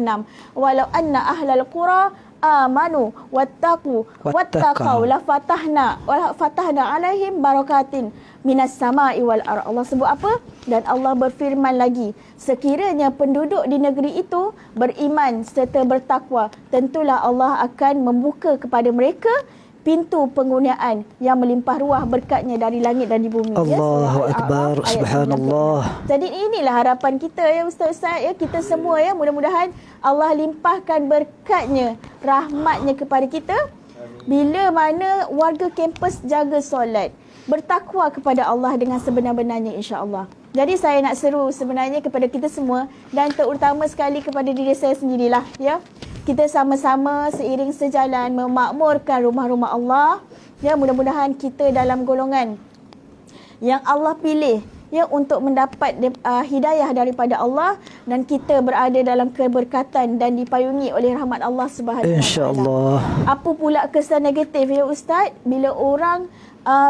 Speaker 4: walau anna ahlal qura amanu wattaqu wattaqau la fatahna alaihim barakatin minas sama'i wal ardh. Allah sebut apa? Dan Allah berfirman lagi, sekiranya penduduk di negeri itu beriman serta bertakwa, tentulah Allah akan membuka kepada mereka pintu penggunaan yang melimpah ruah berkatnya dari langit dan di bumi.
Speaker 1: Allahu Akbar, subhanallah.
Speaker 4: Jadi inilah harapan kita ya Ustaz-Ustaz ya, kita semua ya, mudah-mudahan Allah limpahkan berkatnya, rahmatnya kepada kita bila mana warga kampus jaga solat, bertakwa kepada Allah dengan sebenar-benarnya, insya-Allah. Jadi saya nak seru sebenarnya kepada kita semua, dan terutama sekali kepada diri saya sendirilah ya. Kita sama-sama seiring sejalan memakmurkan rumah-rumah Allah ya, mudah-mudahan kita dalam golongan yang Allah pilih ya untuk mendapat hidayah daripada Allah, dan kita berada dalam keberkatan dan dipayungi oleh rahmat Allah Subhanahu Wa Taala.
Speaker 1: Insya-Allah.
Speaker 4: Apa pula kesan negatif ya Ustaz bila orang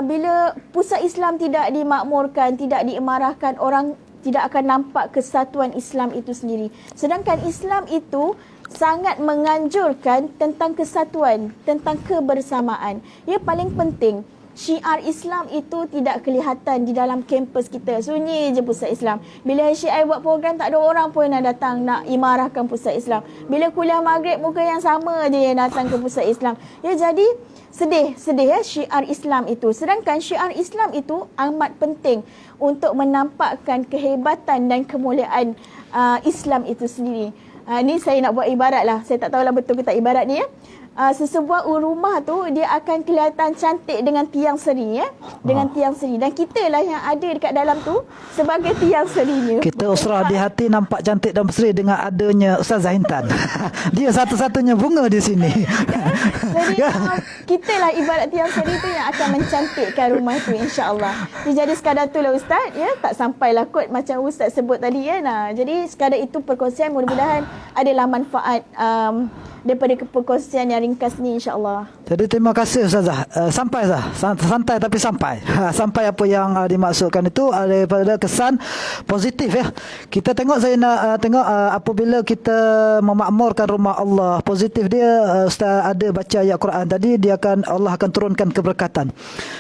Speaker 4: bila pusat Islam tidak dimakmurkan, tidak diimarahkan, orang tidak akan nampak kesatuan Islam itu sendiri. Sedangkan Islam itu sangat menganjurkan tentang kesatuan, tentang kebersamaan. Ya, paling penting syiar Islam itu tidak kelihatan di dalam kampus kita. Sunyi je pusat Islam. Bila HCI buat program, tak ada orang pun yang datang nak imarahkan pusat Islam. Bila kuliah maghrib, muka yang sama je yang datang ke pusat Islam. Ya, jadi sedih ya syiar Islam itu. Sedangkan syiar Islam itu amat penting untuk menampakkan kehebatan dan kemuliaan Islam itu sendiri. Ni saya nak buat ibarat lah. Saya tak tahulah betul ke tak ibarat ni ya. Sesebuah rumah tu dia akan kelihatan cantik dengan tiang seri ya, dengan tiang seri, dan kita lah yang ada dekat dalam tu sebagai tiang serinya.
Speaker 1: Kita usrah di hati nampak cantik dan berseri dengan adanya Ustazah Intan. Dia satu-satunya bunga di sini.
Speaker 4: Jadi kita lah ibarat tiang seri tu yang akan mencantikkan rumah tu, insya-Allah. Jadi sekadar tu lah Ustaz ya, tak sampailah kot macam Ustaz sebut tadi ya. Nah, jadi sekadar itu perkongsian, mudah-mudahan adalah manfaat daripada perkongsian yang ringkas ni, insya-Allah.
Speaker 1: Jadi terima kasih Ustazah. Sampai Ustazah. Santai tapi sampai. Sampai apa yang dimaksudkan itu daripada kesan positif ya. Kita tengok, saya nak tengok apabila kita memakmurkan rumah Allah, positif dia Ustaz ada baca ayat Quran tadi, Allah akan turunkan keberkatan.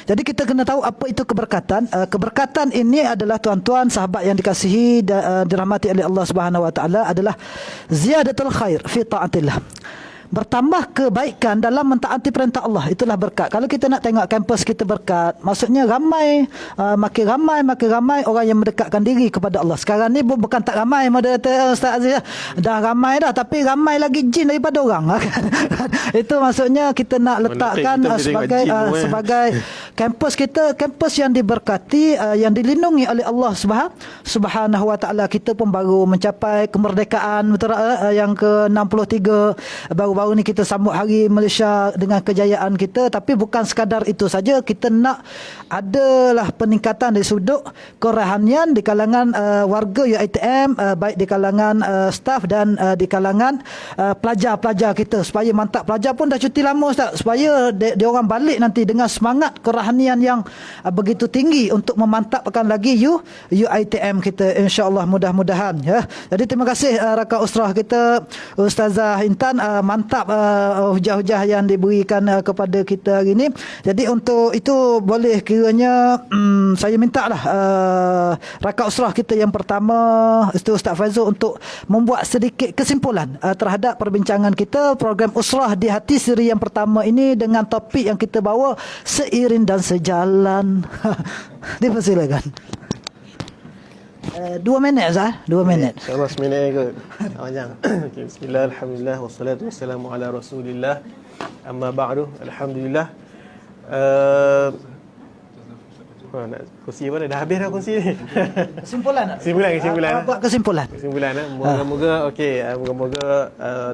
Speaker 1: Jadi kita kena tahu apa itu keberkatan. Keberkatan ini adalah tuan-tuan sahabat yang dikasihi dan dirahmati oleh Allah Subhanahu Wa Taala adalah ziyadatul khair fi taatillah. Bertambah kebaikan dalam mentaati perintah Allah, itulah berkat. Kalau kita nak tengok kampus kita berkat, maksudnya makin ramai orang yang mendekatkan diri kepada Allah. Sekarang ni bukan tak ramai moderator Ustaz Aziz, dah ramai dah, tapi ramai lagi jin daripada orang. Itu maksudnya kita nak letakkan sebagai kampus kita, kampus yang diberkati, yang dilindungi oleh Allah Subhanahu Wa Taala. Kita pun baru mencapai kemerdekaan yang ke-63, baru ni kita sambut Hari Malaysia dengan kejayaan kita. Tapi bukan sekadar itu saja, kita nak adalah peningkatan dari sudut kerohanian di kalangan warga UiTM, baik di kalangan staf dan di kalangan pelajar-pelajar kita, supaya mantap. Pelajar pun dah cuti lama Ustaz, supaya dia orang balik nanti dengan semangat kerohanian yang begitu tinggi untuk memantapkan lagi UiTM kita, insya-Allah, mudah-mudahan ya. Jadi terima kasih rakan usrah kita Ustazah Intan, mantap hujah-hujah yang diberikan kepada kita hari ini. Jadi untuk itu boleh kiranya saya minta lah rakan usrah kita yang pertama itu Ustaz Faizul untuk membuat sedikit kesimpulan terhadap perbincangan kita program Usrah di Hati siri yang pertama ini dengan topik yang kita bawa seiring dan sejalan. Dipersilakan. 2 minit Ustaz, 2 minit.
Speaker 3: InsyaAllah seminit kot. Panjang. Okay, bismillah, alhamdulillah, wassalatu wassalamu ala rasulillah. Amma ba'du, alhamdulillah. nak kongsi apa dah habis dah kongsi ni.
Speaker 1: Kesimpulan.
Speaker 3: Kesimpulan.
Speaker 1: Buat kesimpulan.
Speaker 3: Kesimpulan moga-moga moga-moga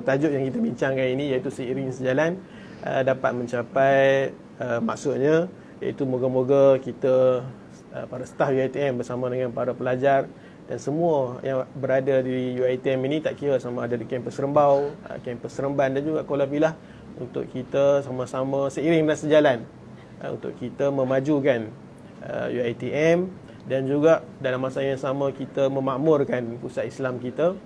Speaker 3: tajuk yang kita bincangkan ini iaitu seiring sejalan dapat mencapai maksudnya, iaitu moga-moga kita para staf UiTM bersama dengan para pelajar dan semua yang berada di UiTM ini, tak kira sama ada di kampus Rembau, kampus Seremban dan juga Kuala Pilah, untuk kita sama-sama seiring dan sejalan untuk kita memajukan UiTM dan juga dalam masa yang sama kita memakmurkan pusat Islam kita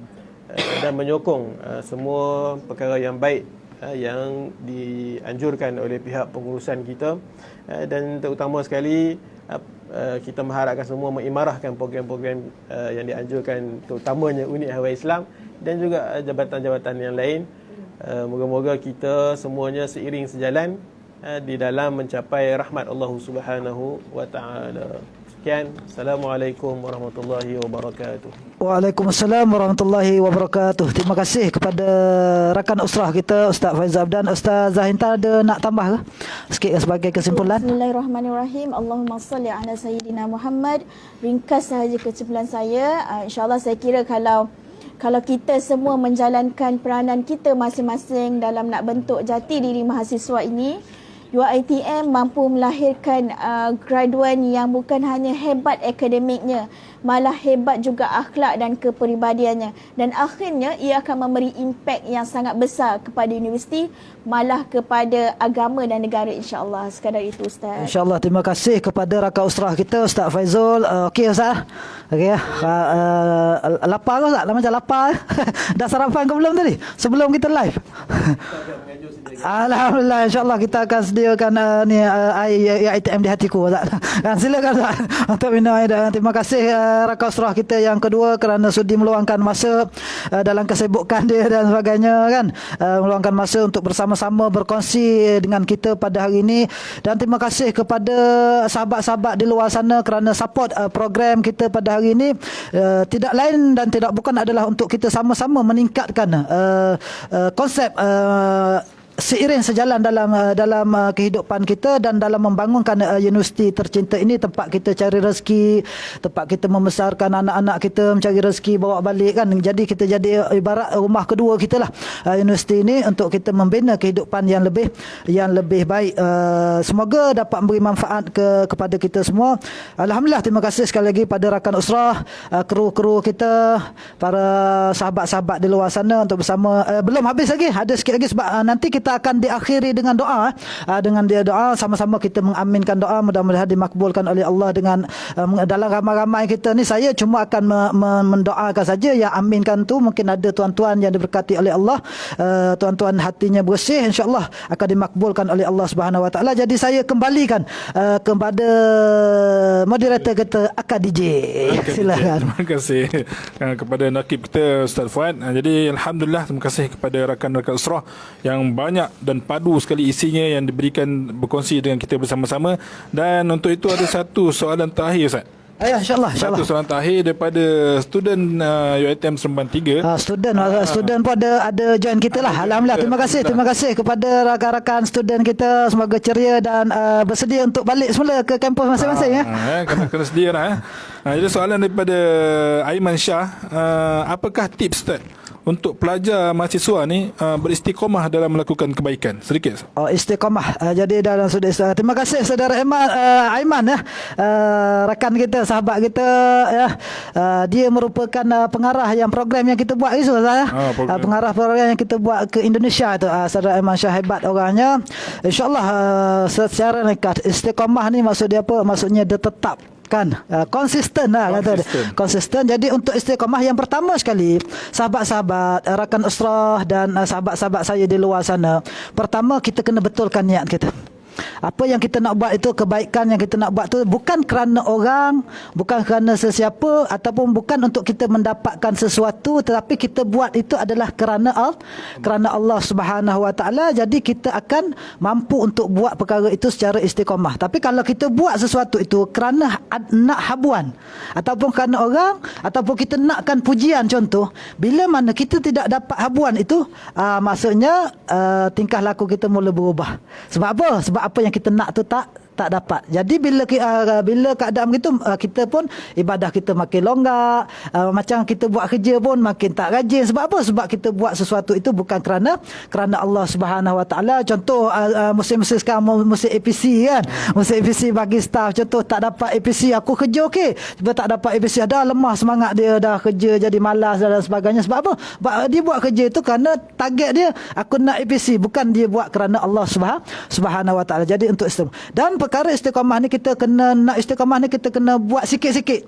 Speaker 3: dan menyokong semua perkara yang baik yang dianjurkan oleh pihak pengurusan kita, dan terutama sekali kita mengharapkan semua mengimarahkan program-program yang dianjurkan, terutamanya unit Hawai Islam dan juga jabatan-jabatan yang lain. Moga-moga kita semuanya seiring sejalan di dalam mencapai rahmat Allah Subhanahu wa taala. Sekian, Assalamualaikum warahmatullahi wabarakatuh.
Speaker 1: Waalaikumsalam warahmatullahi wabarakatuh. Terima kasih kepada rakan usrah kita Ustaz Faizal Abdan. Ustaz Zahinta ada nak tambah ke sikit sebagai kesimpulan?
Speaker 4: Bismillahirrahmanirrahim. Allahumma salli ala sayyidina Muhammad. Ringkas sahaja kesimpulan saya. InsyaAllah saya kira kalau kita semua menjalankan peranan kita masing-masing dalam nak bentuk jati diri mahasiswa ini, UiTM mampu melahirkan graduan yang bukan hanya hebat akademiknya, malah hebat juga akhlak dan kepribadiannya, dan akhirnya ia akan memberi impak yang sangat besar kepada universiti, malah kepada agama dan negara, insya-Allah. Sekadar itu, Ustaz.
Speaker 1: InsyaAllah. Terima kasih kepada rakan usrah kita Ustaz Faizul. Okey Ustaz. Okey. Lapar ke Ustaz? Macam lapar. Dah sarapan ke belum tadi? Sebelum kita live. Alhamdulillah, insyaAllah kita akan sediakan air ITM di hatiku Ustaz. Silakan Ustaz untuk minum air. Terima kasih rakan usrah kita yang kedua kerana sudi meluangkan masa dalam kesibukan dia dan sebagainya kan, meluangkan masa untuk bersama-sama berkongsi dengan kita pada hari ini. Dan terima kasih kepada sahabat-sahabat di luar sana kerana support program kita pada hari ini. Tidak lain dan tidak bukan adalah untuk kita sama-sama meningkatkan konsep seiring sejalan dalam kehidupan kita dan dalam membangunkan universiti tercinta ini, tempat kita cari rezeki, tempat kita membesarkan anak-anak kita, mencari rezeki bawa balik kan. Jadi kita jadi ibarat rumah kedua kita lah, universiti ini, untuk kita membina kehidupan yang lebih baik. Semoga dapat memberi manfaat kepada kita semua. Alhamdulillah, terima kasih sekali lagi pada rakan usrah, kru-kru kita, para sahabat-sahabat di luar sana untuk bersama. Belum habis lagi, ada sikit lagi sebab nanti kita akan diakhiri dengan doa. Dengan dia doa, sama-sama kita mengaminkan doa, mudah-mudahan dimakbulkan oleh Allah. Dengan dalam ramai-ramai kita ni, saya cuma akan mendoakan saja. Yang aminkan tu mungkin ada tuan-tuan yang diberkati oleh Allah, tuan-tuan hatinya bersih, insya-Allah akan dimakbulkan oleh Allah Subhanahu wa taala. Jadi saya kembalikan kepada moderator kita Akak DJ. Silakan.
Speaker 2: Terima kasih kepada nakib kita Ustaz Fuad. Jadi alhamdulillah, terima kasih kepada rakan-rakan usrah yang banyak dan padu sekali isinya yang diberikan berkongsi dengan kita bersama-sama. Dan untuk itu ada satu soalan terakhir Ustaz.
Speaker 1: Ya, insya-Allah.
Speaker 2: Satu soalan terakhir daripada student UiTM Seremban 3.
Speaker 1: Student pun ada join kita lah. Alhamdulillah. Terima kasih kepada rakan-rakan student kita. Semoga ceria dan bersedia untuk balik semula ke kampus masing-masing.
Speaker 2: Kena sedia lah. Jadi soalan daripada Aiman Shah, apakah tips Ustaz untuk pelajar mahasiswa ni beristiqamah dalam melakukan kebaikan? Sedikit.
Speaker 1: Istiqamah. Jadi dalam sudut terima kasih saudara Aiman ya. Rakan kita, sahabat kita ya. Dia merupakan pengarah yang program yang kita buat itu saya. Pengarah program yang kita buat ke Indonesia tu. Saudara Aiman Shah hebat orangnya. Insya-Allah secara nekat istiqamah ni maksud dia apa? Maksudnya dia tetap kan konsisten lah kata konsisten. Jadi untuk istiqamah, yang pertama sekali, sahabat-sahabat rakan usrah dan sahabat-sahabat saya di luar sana, pertama kita kena betulkan niat kita. Apa yang kita nak buat itu, kebaikan yang kita nak buat tu bukan kerana orang, bukan kerana sesiapa, ataupun bukan untuk kita mendapatkan sesuatu, tetapi kita buat itu adalah kerana Allah Subhanahu wa taala. Jadi kita akan mampu untuk buat perkara itu secara istiqamah. Tapi kalau kita buat sesuatu itu kerana nak habuan, ataupun kerana orang, ataupun kita nakkan pujian contoh, bila mana kita tidak dapat habuan itu, maksudnya tingkah laku kita mula berubah. Sebab apa? Sebab apa yang kita nak tu tak dapat. Jadi bila keadaan begitu, kita pun ibadah kita makin longgar, macam kita buat kerja pun makin tak rajin. Sebab apa? Sebab kita buat sesuatu itu bukan kerana Allah Subhanahu Wa Taala. Contoh musim-musim sekarang, musim APC kan, musim APC bagi staff, contoh tak dapat APC, aku kerja okey, tiba tak dapat APC, dah lemah semangat dia, dah kerja jadi malas dan sebagainya. Sebab apa? Sebab dia buat kerja itu kerana target dia, aku nak APC, bukan dia buat kerana Allah Subhanahu Wa Taala. Jadi untuk istiqamah, dan perkara istiqamah ni kita kena, nak istiqamah ni kita kena buat sikit-sikit.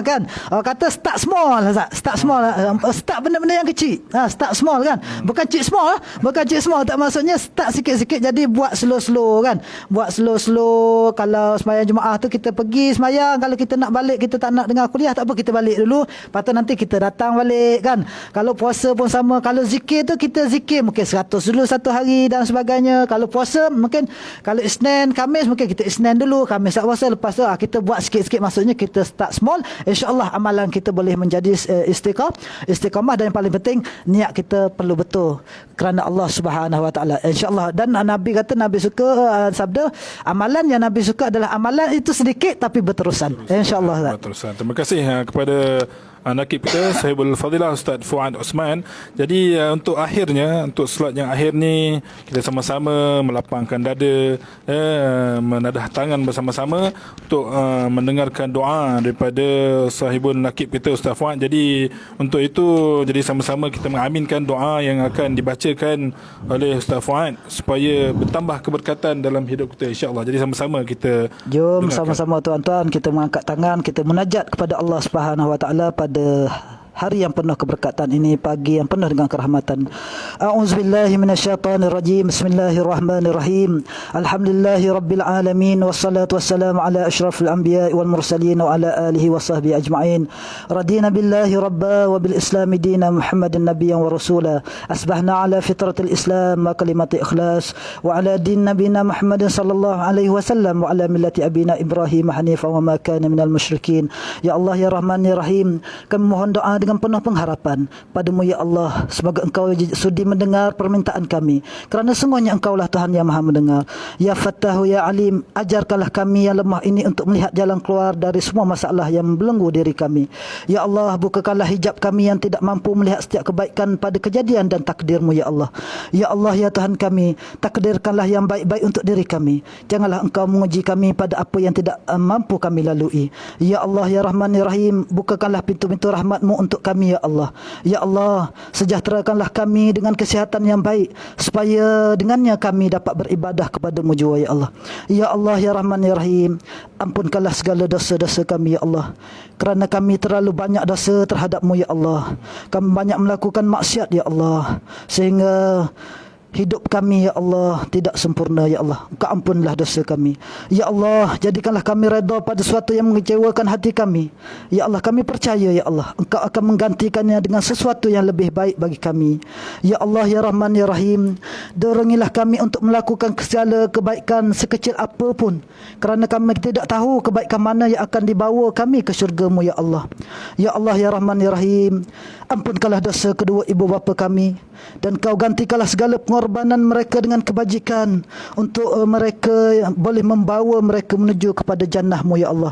Speaker 1: Kan, kata start small lah, start small, start benda-benda yang kecil. Start small kan, bukan cik small, bukan cik small, tak maksudnya start sikit-sikit. Jadi buat slow-slow kan, buat slow-slow. Kalau sembahyang Jumaat tu kita pergi sembahyang, kalau kita nak balik, kita tak nak dengar kuliah, tak apa, kita balik dulu, lepas tu nanti kita datang balik kan. Kalau puasa pun sama, kalau zikir tu kita zikir mungkin 100 dulu satu hari dan sebagainya. Kalau puasa mungkin, kalau Isnin, Khamis mungkin kita Isnin dulu, Khamis tak puasa, lepas tu kita buat sikit-sikit. Maksudnya kita start small, insya-Allah amalan kita boleh menjadi istiqamah. Dan yang paling penting, niat kita perlu betul kerana Allah Subhanahu Wa Taala, insya-Allah. Dan Nabi kata, Nabi suka sabda, amalan yang Nabi suka adalah amalan itu sedikit tapi berterusan, insya-Allah.
Speaker 2: Berterusan. Terima kasih kepada nakib kita Sahibul Fadilah Ustaz Fuad Osman. Jadi untuk akhirnya, untuk slot yang akhir ni, kita sama-sama melapangkan dada, menadah tangan bersama-sama untuk mendengarkan doa daripada Sahibul Nakib kita Ustaz Fuad. Jadi untuk itu, jadi sama-sama kita mengaminkan doa yang akan dibacakan oleh Ustaz Fuad supaya bertambah keberkatan dalam hidup kita, insya-Allah. Jadi sama-sama kita
Speaker 1: jom
Speaker 2: dengarkan.
Speaker 1: sama-sama tuan-tuan, kita mengangkat tangan, kita munajat kepada Allah Subhanahu Wa Taala pada hari yang penuh keberkatan ini, pagi yang penuh dengan kerahmatan. A'udzubillahi minasyaitonirrajim. Bismillahirrahmanirrahim. Alhamdulillahirabbil alamin, wassalatu wassalamu ala asyrafil anbiya'i wal mursalin wa ala alihi wasahbihi ajma'in. Radina billahi rabba wa bil islami dina, Muhammadin nabiyyan wa rasula. Asbahna ala fitratil islam wa kalimati ikhlas wa ala din nabiyina Muhammadin sallallahu alaihi wasallam wa ala millati abina Ibrahim hanifan wa ma kana minal musyrikin. Ya Allah ya Rahman ya Rahim, kami mohon doa dengan penuh pengharapan padamu ya Allah, semoga engkau sudi mendengar permintaan kami, kerana sungguhnya engkaulah Tuhan yang maha mendengar. Ya Fattahu ya Alim, ajarkanlah kami yang lemah ini untuk melihat jalan keluar dari semua masalah yang membelenggu diri kami. Ya Allah, bukakanlah hijab kami yang tidak mampu melihat setiap kebaikan pada kejadian dan takdirmu ya Allah. Ya Allah ya Tuhan kami, takdirkanlah yang baik-baik untuk diri kami, janganlah engkau menguji kami pada apa yang tidak mampu kami lalui. Ya Allah ya Rahman ya Rahim, bukakanlah pintu-pintu rahmatmu untuk kami ya Allah. Ya Allah, sejahterakanlah kami dengan kesihatan yang baik, supaya dengannya kami dapat beribadah kepadamu jua ya Allah. Ya Allah ya Rahman ya Rahim, ampunkanlah segala dosa-dosa kami ya Allah, kerana kami terlalu banyak dosa terhadapmu ya Allah. Kami banyak melakukan maksiat ya Allah, sehingga hidup kami ya Allah tidak sempurna ya Allah. Engkau ampunlah dosa kami ya Allah. Jadikanlah kami redha pada sesuatu yang mengecewakan hati kami ya Allah. Kami percaya ya Allah, Engkau akan menggantikannya dengan sesuatu yang lebih baik bagi kami ya Allah ya Rahman ya Rahim. Dorongilah kami untuk melakukan segala kebaikan sekecil apapun, kerana kami tidak tahu kebaikan mana yang akan dibawa kami ke syurga-Mu ya Allah. Ya Allah ya Rahman ya Rahim, ampunkanlah dosa kedua ibu bapa kami, dan Kau gantikanlah segala pengorbanan mereka dengan kebajikan, untuk mereka boleh membawa mereka menuju kepada jannah-Mu ya Allah.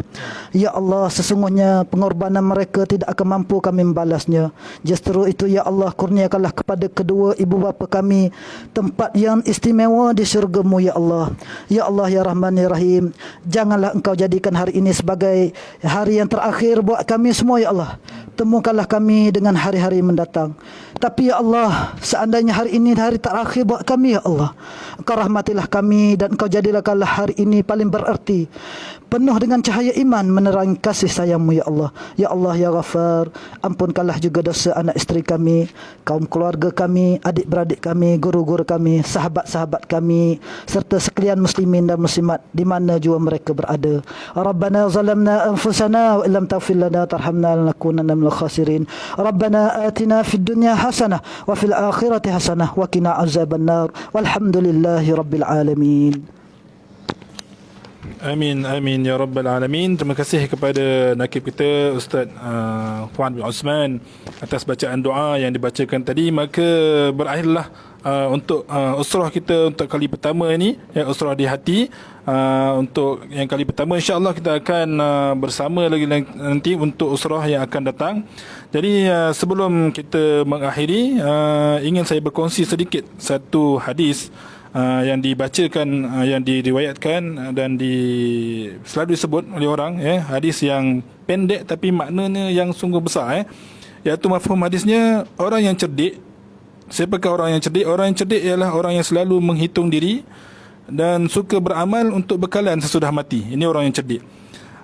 Speaker 1: Ya Allah, sesungguhnya pengorbanan mereka tidak akan mampu kami membalasnya. Justru itu ya Allah, kurniakanlah kepada kedua ibu bapa kami tempat yang istimewa di syurga-Mu ya Allah. Ya Allah ya Rahman ya Rahim, janganlah Engkau jadikan hari ini sebagai hari yang terakhir buat kami semua ya Allah. Temukanlah kami dengan hari-hari mendatang. Tapi ya Allah, seandainya hari ini hari terakhir buat kami ya Allah, Engkau rahmatilah kami, dan Engkau jadikanlah hari ini paling bererti, penuh dengan cahaya iman menerangi kasih sayang-Mu ya Allah. Ya Allah ya Ghafar, ampunkanlah juga dosa anak isteri kami, kaum keluarga kami, adik-beradik kami, guru-guru kami, sahabat-sahabat kami, serta sekalian muslimin dan muslimat di mana jua mereka berada. Rabbana zalamna anfusana wa illam taghfir lana tarhamna lanakunanna minal khasirin. Rabbana atina fid dunya hasanah wa fil akhirati hasanah wa qina azabannar. Walhamdulillahi rabbil alamin.
Speaker 2: Amin, amin ya rabbal alamin. Terima kasih kepada nakib kita Ustaz Fuad bin Osman atas bacaan doa yang dibacakan tadi. Maka berakhirlah untuk usrah kita untuk kali pertama ni, ya, usrah di hati. Untuk yang kali pertama, insya-Allah kita akan bersama lagi nanti untuk usrah yang akan datang. Jadi sebelum kita mengakhiri, ingin saya berkongsi sedikit satu hadis yang dibacakan, yang diriwayatkan dan selalu disebut oleh orang, ya, hadis yang pendek tapi maknanya yang sungguh besar, iaitu mafhum hadisnya, orang yang cerdik. Siapakah orang yang cerdik? Orang yang cerdik ialah orang yang selalu menghitung diri dan suka beramal untuk bekalan sesudah mati. Ini orang yang cerdik.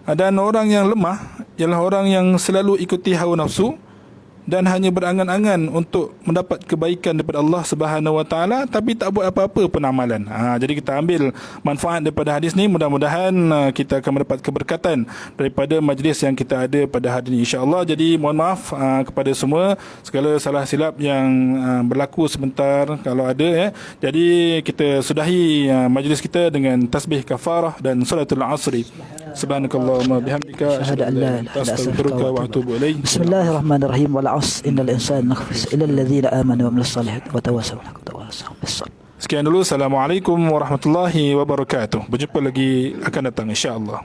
Speaker 2: Dan orang yang lemah ialah orang yang selalu ikuti hawa nafsu dan hanya berangan-angan untuk mendapat kebaikan daripada Allah Subhanahu Wa Taala, tapi tak buat apa-apa pun amalan. Jadi kita ambil manfaat daripada hadis ni. Mudah-mudahan kita akan mendapat keberkatan daripada majlis yang kita ada pada hari ini, insya-Allah. Jadi mohon maaf kepada semua segala salah silap yang berlaku sebentar kalau ada, ya. Jadi kita sudahi majlis kita dengan tasbih kafarah dan salatul asri. Subhanakallahumma bihamdika asyhadu an la ilaha illa anta astaghfiruka wa atubu ilaik.
Speaker 1: Bismillahirrahmanirrahim. Wal 'asr innal insana lakhsir illa alladhina amanu wa amilus salihati wa tawassaw bil haqqi wa tawassaw bis sabr.
Speaker 2: Sekian dulu. Assalamualaikum warahmatullahi wabarakatuh. Berjumpa lagi akan datang, insya-Allah.